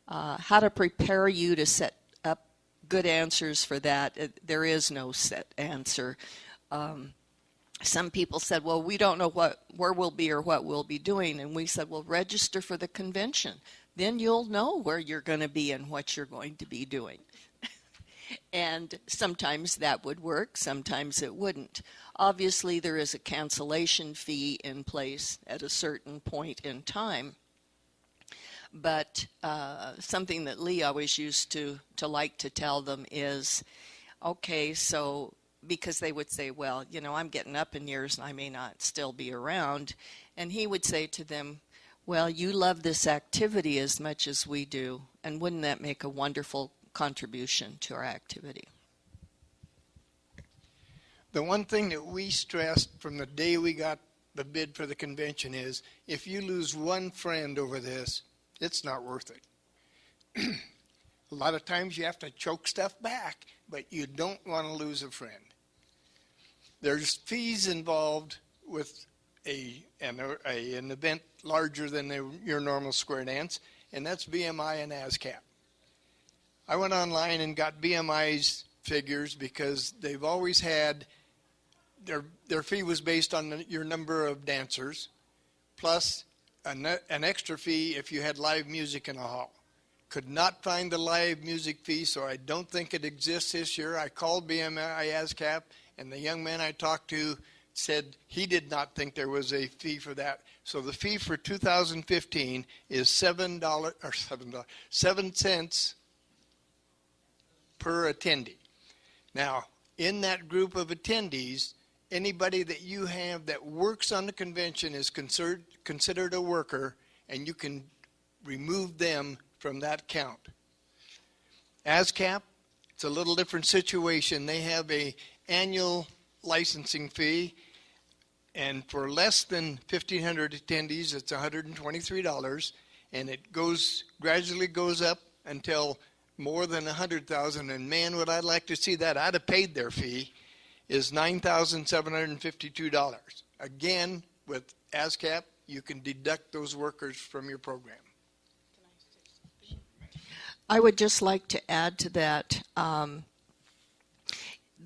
How to prepare you to set up good answers for that, there is no set answer. Some people said, well, we don't know where we'll be or what we'll be doing. And we said, well, register for the convention. Then you'll know where you're going to be and what you're going to be doing. And sometimes that would work, sometimes it wouldn't. Obviously, there is a cancellation fee in place at a certain point in time. But something that Lee always used to like to tell them is, okay, so because they would say, well, you know, I'm getting up in years and I may not still be around. And he would say to them, well, you love this activity as much as we do, and wouldn't that make a wonderful contribution to our activity? The one thing that we stressed from the day we got the bid for the convention is, if you lose one friend over this, it's not worth it. A lot of times you have to choke stuff back, but you don't want to lose a friend. There's fees involved with an event larger than your normal square dance, and that's BMI and ASCAP. I went online and got BMI's figures because they've always had their fee was based on your number of dancers, plus an extra fee if you had live music in a hall. Could not find the live music fee, so I don't think it exists this year. I called BMI ASCAP, and the young man I talked to said he did not think there was a fee for that. So the fee for 2015 is $7 cents per attendee. Now, in that group of attendees, anybody that you have that works on the convention is considered a worker, and you can remove them from that count. ASCAP, it's a little different situation. They have a annual licensing fee, and for less than 1,500 attendees, it's $123, and it gradually goes up until more than 100,000, and man, would I like to see that. I'd have paid their fee, is $9,752. Again, with ASCAP, you can deduct those workers from your program. I would just like to add to that,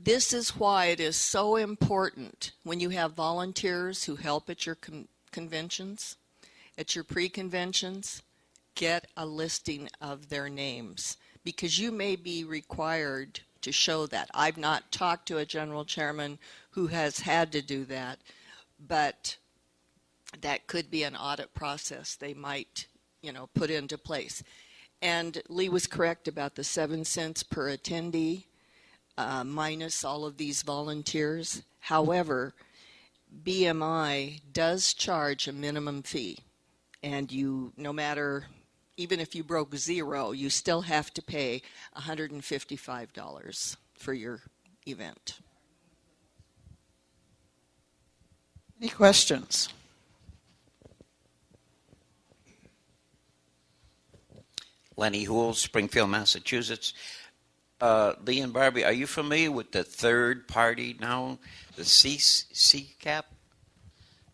this is why it is so important when you have volunteers who help at your conventions, at your pre-conventions, get a listing of their names, because you may be required to show that. I've not talked to a general chairman who has had to do that, but that could be an audit process they might, put into place. And Lee was correct about the 7 cents per attendee, minus all of these volunteers. However, BMI does charge a minimum fee, and no matter, even if you broke zero, you still have to pay $155 for your event. Any questions? Lenny Houle, Springfield, Massachusetts. Lee and Barbi, are you familiar with the third party now, the CCAP?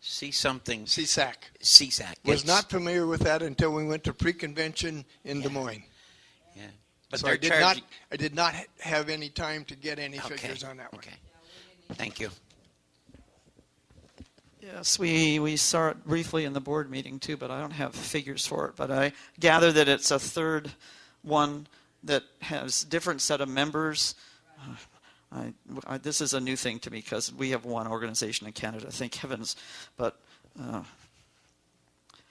CSAC. CSAC. Was not familiar with that until we went to pre-convention in Des Moines. Yeah. But so I did not have any time to get any figures on that one. Okay. Thank you. Yes, we saw it briefly in the board meeting too, but I don't have figures for it. But I gather that it's a third one that has different set of members. This is a new thing to me because we have one organization in Canada, thank heavens, but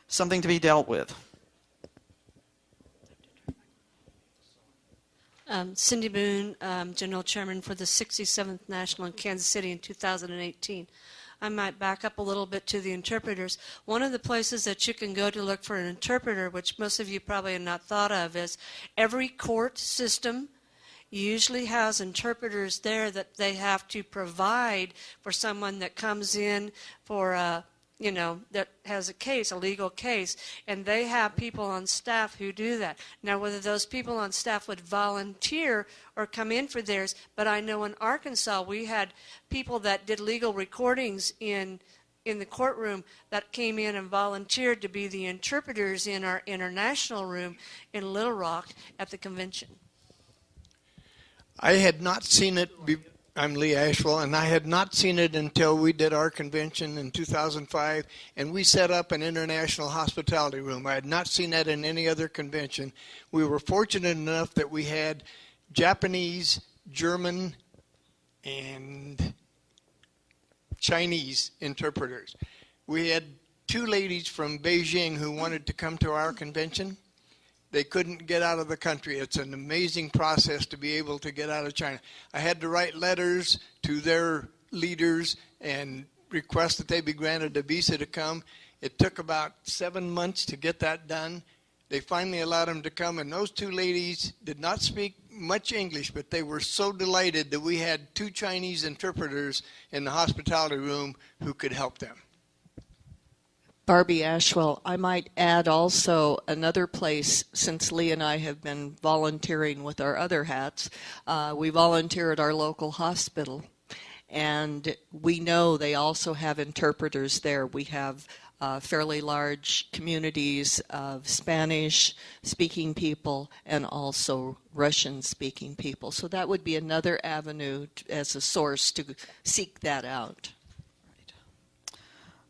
something to be dealt with. Cindy Boone, General Chairman for the 67th National in Kansas City in 2018. I might back up a little bit to the interpreters. One of the places that you can go to look for an interpreter, which most of you probably have not thought of, is every court system usually has interpreters there that they have to provide for someone that comes in for a that has a legal case, and they have people on staff who do that. Now, whether those people on staff would volunteer or come in for theirs, but I know in Arkansas we had people that did legal recordings in the courtroom that came in and volunteered to be the interpreters in our international room in Little Rock at the convention. I had not seen it. I'm Lee Ashwill, and I had not seen it until we did our convention in 2005, and we set up an international hospitality room. I had not seen that in any other convention. We were fortunate enough that we had Japanese, German, and Chinese interpreters. We had 2 ladies from Beijing who wanted to come to our convention. They couldn't get out of the country. It's an amazing process to be able to get out of China. I had to write letters to their leaders and request that they be granted a visa to come. It took about 7 months to get that done. They finally allowed them to come, and those 2 ladies did not speak much English, but they were so delighted that we had 2 Chinese interpreters in the hospitality room who could help them. Barbi Ashwill, I might add also another place, since Lee and I have been volunteering with our other hats, we volunteer at our local hospital, and we know they also have interpreters there. We have fairly large communities of Spanish-speaking people and also Russian-speaking people. So that would be another avenue as a source to seek that out.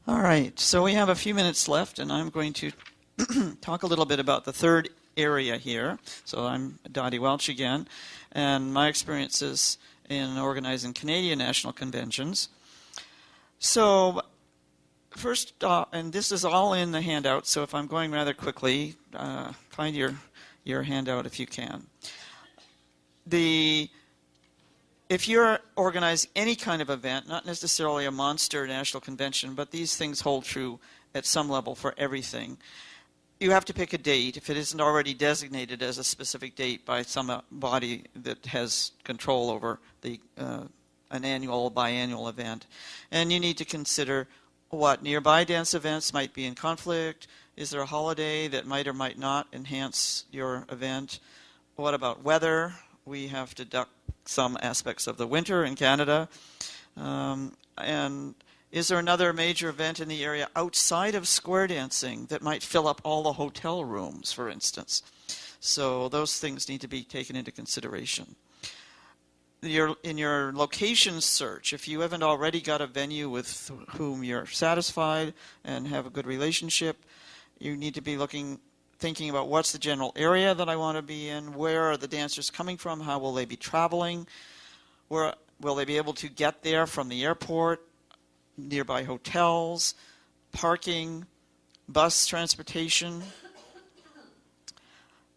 All right, so we have a few minutes left, and I'm going to talk a little bit about the third area here. So I'm Dottie Welch again, and my experiences in organizing Canadian national conventions. So first, and this is all in the handout, so if I'm going rather quickly, find your handout if you can. If you're organizing any kind of event, not necessarily a monster national convention, but these things hold true at some level for everything, you have to pick a date if it isn't already designated as a specific date by some body that has control over an annual or biannual event. And you need to consider what nearby dance events might be in conflict. Is there a holiday that might or might not enhance your event? What about weather? We have to duck some aspects of the winter in Canada. And is there another major event in the area outside of square dancing that might fill up all the hotel rooms, for instance? So those things need to be taken into consideration. In your location search, if you haven't already got a venue with whom you're satisfied and have a good relationship, you need to be thinking about what's the general area that I want to be in, where are the dancers coming from, how will they be traveling, where will they be able to get there from the airport, nearby hotels, parking, bus transportation.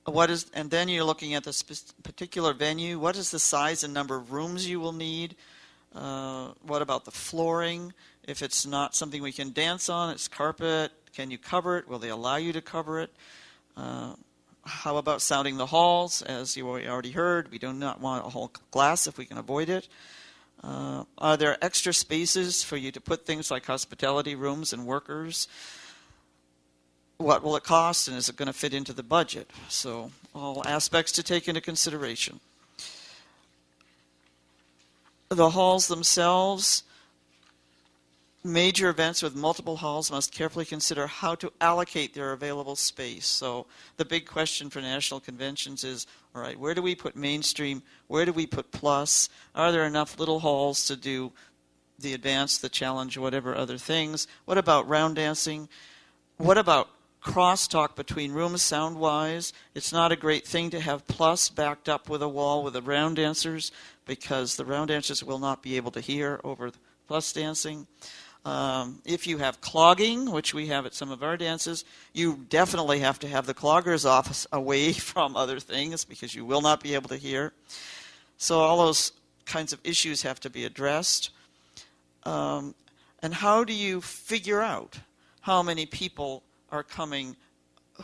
And then you're looking at the particular venue. What is the size and number of rooms you will need? What about the flooring? If it's not something we can dance on, it's carpet. Can you cover it? Will they allow you to cover it? How about sounding the halls? As you already heard, we do not want a whole glass if we can avoid it. Are there extra spaces for you to put things like hospitality rooms and workers? What will it cost, and is it going to fit into the budget? So all aspects to take into consideration. The halls themselves, major events with multiple halls must carefully consider how to allocate their available space. So the big question for national conventions is, all right, where do we put mainstream? Where do we put plus? Are there enough little halls to do the advance, the challenge, whatever other things? What about round dancing? What about crosstalk between rooms sound-wise? It's not a great thing to have plus backed up with a wall with the round dancers, because the round dancers will not be able to hear over the plus dancing. If you have clogging, which we have at some of our dances, you definitely have to have the cloggers off away from other things, because you will not be able to hear. So all those kinds of issues have to be addressed. And how do you figure out how many people are coming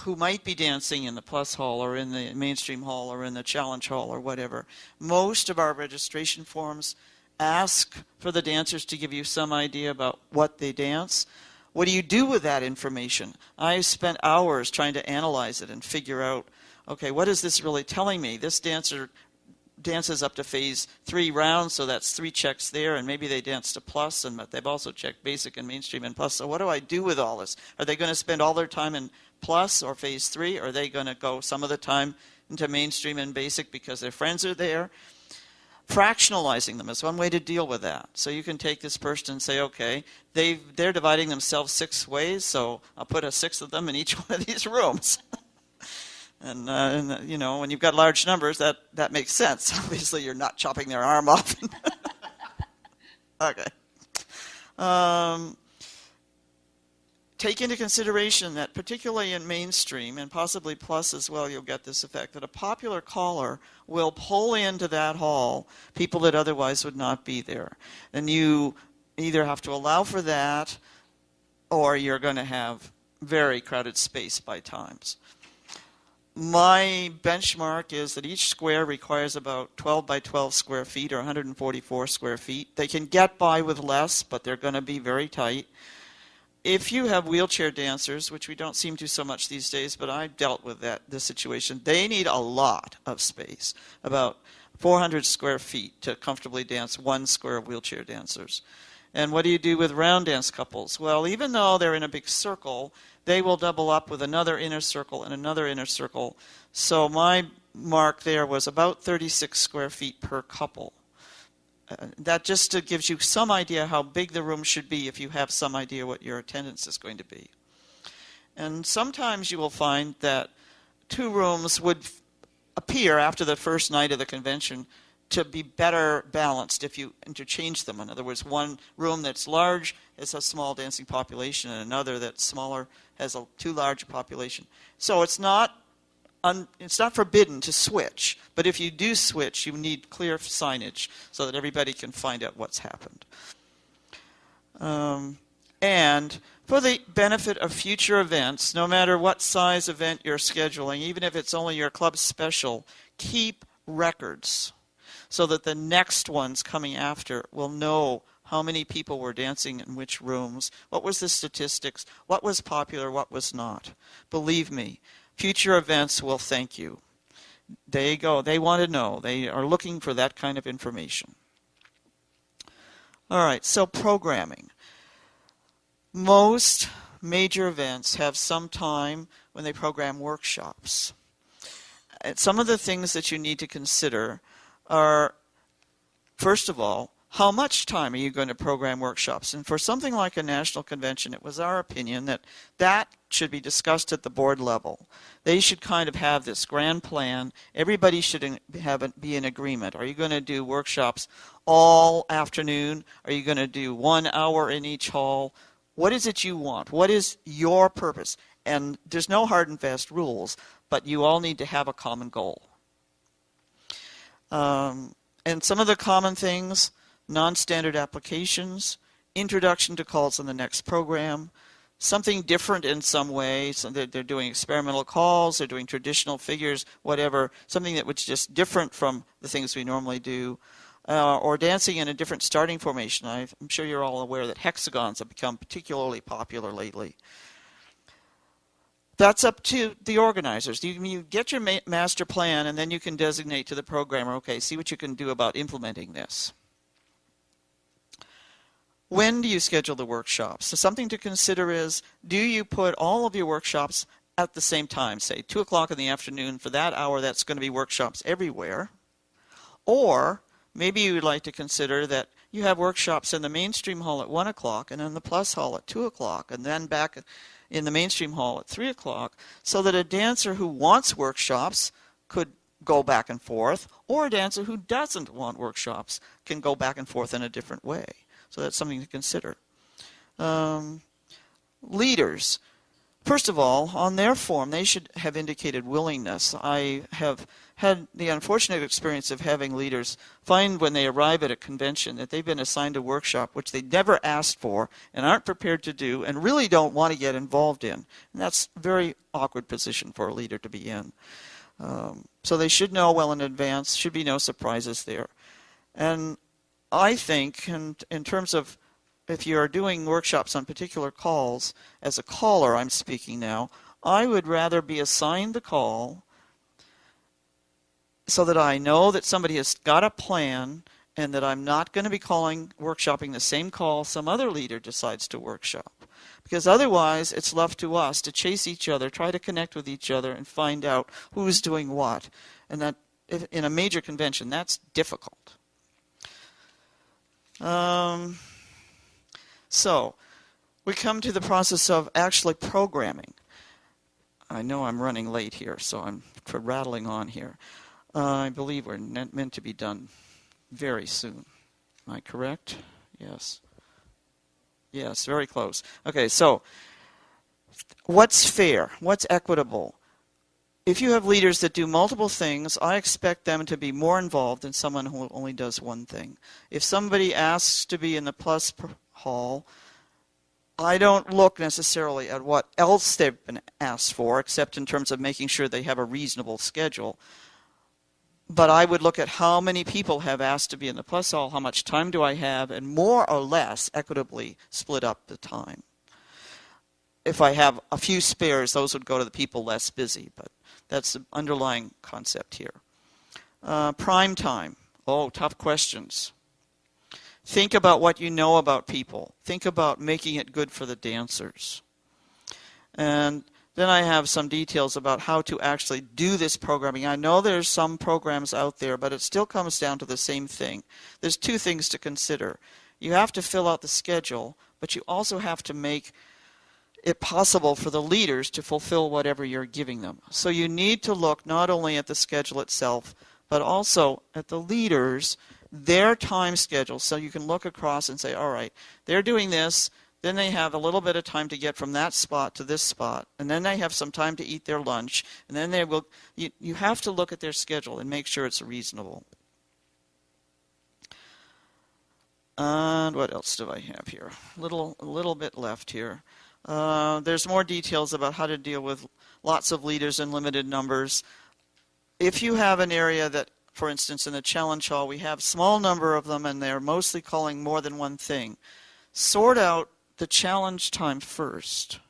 who might be dancing in the plus hall or in the mainstream hall or in the challenge hall or whatever? Most of our registration forms ask for the dancers to give you some idea about what they dance. What do you do with that information? I spent hours trying to analyze it and figure out, okay, what is this really telling me? This dancer dances up to phase 3 rounds, so that's 3 checks there, and maybe they dance to plus, and they've also checked basic and mainstream and plus. So what do I do with all this? Are they going to spend all their time in plus or phase 3? Or are they going to go some of the time into mainstream and basic because their friends are there? Fractionalizing them is one way to deal with that. So you can take this person and say, okay, they're dividing themselves 6 ways, so I'll put a 6th of them in each one of these rooms. And you know, when you've got large numbers, that makes sense. Obviously, you're not chopping their arm off. Okay. Take into consideration that particularly in mainstream, and possibly plus as well, you'll get this effect, that a popular caller will pull into that hall people that otherwise would not be there. And you either have to allow for that, or you're going to have very crowded space by times. My benchmark is that each square requires about 12 by 12 square feet or 144 square feet. They can get by with less, but they're going to be very tight. If you have wheelchair dancers, which we don't seem to so much these days, but I've dealt with this situation, they need a lot of space, about 400 square feet to comfortably dance 1 square of wheelchair dancers. And what do you do with round dance couples? Well, even though they're in a big circle, they will double up with another inner circle and another inner circle. So my mark there was about 36 square feet per couple. That just gives you some idea how big the room should be if you have some idea what your attendance is going to be. And sometimes you will find that 2 rooms would appear after the first night of the convention to be better balanced if you interchange them. In other words, one room that's large has a small dancing population, and another that's smaller has a too large a population. So it's not forbidden to switch, but if you do switch, you need clear signage so that everybody can find out what's happened. And for the benefit of future events, no matter what size event you're scheduling, even if it's only your club special, keep records so that the next ones coming after will know how many people were dancing in which rooms, what was the statistics, what was popular, what was not. Believe me, future events will thank you. They want to know. They are looking for that kind of information. All right, so programming. Most major events have some time when they program workshops. And some of the things that you need to consider are, first of all, how much time are you going to program workshops? And for something like a national convention, it was our opinion that should be discussed at the board level. They should kind of have this grand plan. Everybody should be in agreement. Are you going to do workshops all afternoon? Are you going to do 1 hour in each hall? What is it you want? What is your purpose? And there's no hard and fast rules, but you all need to have a common goal. And some of the common things: non-standard applications, introduction to calls in the next program, something different in some way. So they're doing experimental calls, they're doing traditional figures, whatever, something that was just different from the things we normally do, or dancing in a different starting formation. I'm sure you're all aware that hexagons have become particularly popular lately. That's up to the organizers. You get your master plan, and then you can designate to the programmer, okay, see what you can do about implementing this. When do you schedule the workshops? So something to consider is, do you put all of your workshops at the same time? Say 2 o'clock in the afternoon. For that hour, that's going to be workshops everywhere. Or maybe you would like to consider that you have workshops in the mainstream hall at 1 o'clock and in the plus hall at 2 o'clock, and then back in the mainstream hall at 3 o'clock, so that a dancer who wants workshops could go back and forth, or a dancer who doesn't want workshops can go back and forth in a different way. So that's something to consider. Leaders. First of all, on their form, they should have indicated willingness. I have had the unfortunate experience of having leaders find when they arrive at a convention that they've been assigned a workshop which they never asked for and aren't prepared to do and really don't want to get involved in. And that's a very awkward position for a leader to be in. So they should know well in advance. Should be no surprises there. And I think in terms of if you are doing workshops on particular calls, as a caller I'm speaking now, I would rather be assigned the call so that I know that somebody has got a plan and that I'm not going to be workshopping the same call some other leader decides to workshop. Because otherwise, it's left to us to chase each other, try to connect with each other, and find out who's doing what. And that, in a major convention, that's difficult. So, we come to the process of actually programming. I know I'm running late here, so I'm rattling on here. I believe we're meant to be done very soon. Am I correct? Yes. Yes, very close. Okay, so what's fair? What's equitable? If you have leaders that do multiple things, I expect them to be more involved than someone who only does one thing. If somebody asks to be in the plus hall, I don't look necessarily at what else they've been asked for, except in terms of making sure they have a reasonable schedule. But I would look at how many people have asked to be in the plus hall, how much time do I have, and more or less equitably split up the time. If I have a few spares, those would go to the people less busy, but that's the underlying concept here. Prime time. Oh, tough questions. Think about what you know about people. Think about making it good for the dancers. And then I have some details about how to actually do this programming. I know there's some programs out there, but it still comes down to the same thing. There's two things to consider. You have to fill out the schedule, but you also have to make it possible for the leaders to fulfill whatever you're giving them. So you need to look not only at the schedule itself, but also at the leaders, their time schedule. So you can look across and say, all right, they're doing this. Then they have a little bit of time to get from that spot to this spot. And then they have some time to eat their lunch. And then they will. You have to look at their schedule and make sure it's reasonable. And what else do I have here? A little bit left here. There's more details about how to deal with lots of leaders in limited numbers. If you have an area that, for instance, in the challenge hall, we have a small number of them and they're mostly calling more than one thing, sort out the challenge time first,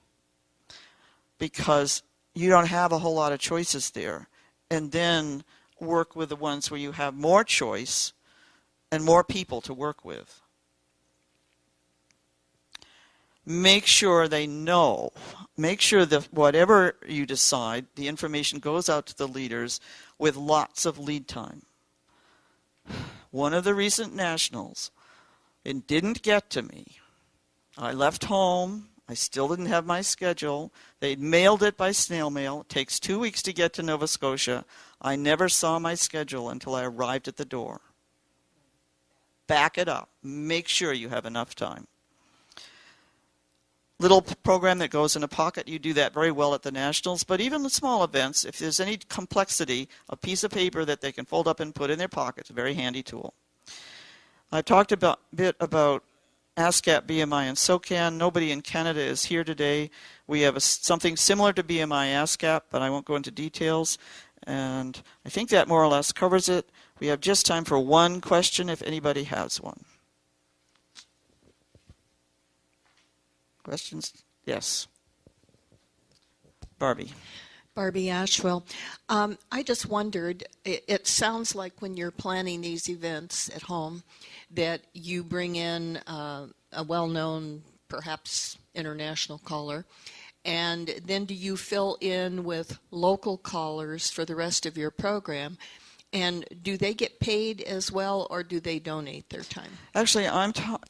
because you don't have a whole lot of choices there, and then work with the ones where you have more choice and more people to work with. Make sure they know. Make sure that whatever you decide, the information goes out to the leaders with lots of lead time. One of the recent nationals, it didn't get to me. I left home. I still didn't have my schedule. They'd mailed it by snail mail. It takes 2 weeks to get to Nova Scotia. I never saw my schedule until I arrived at the door. Back it up. Make sure you have enough time. Little program that goes in a pocket, you do that very well at the Nationals, but even the small events, if there's any complexity, a piece of paper that they can fold up and put in their pocket, it's a very handy tool. I've talked a bit about ASCAP, BMI, and SOCAN. Nobody in Canada is here today. We have something similar to BMI ASCAP, but I won't go into details. And I think that more or less covers it. We have just time for one question if anybody has one. Questions? Yes. Barbi. Barbi Ashwill. I just wondered, it sounds like when you're planning these events at home that you bring in a well-known, perhaps international caller, and then do you fill in with local callers for the rest of your program? And do they get paid as well, or do they donate their time? Actually,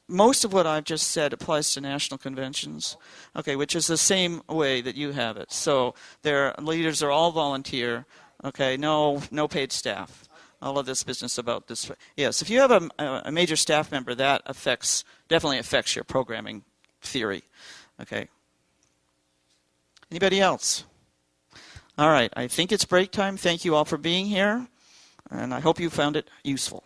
most of what I've just said applies to national conventions, okay, which is the same way that you have it. So their leaders are all volunteer, okay, no paid staff. All of this business about this. Yes, if you have a major staff member, that definitely affects your programming theory, okay. Anybody else? All right, I think it's break time. Thank you all for being here. And I hope you found it useful.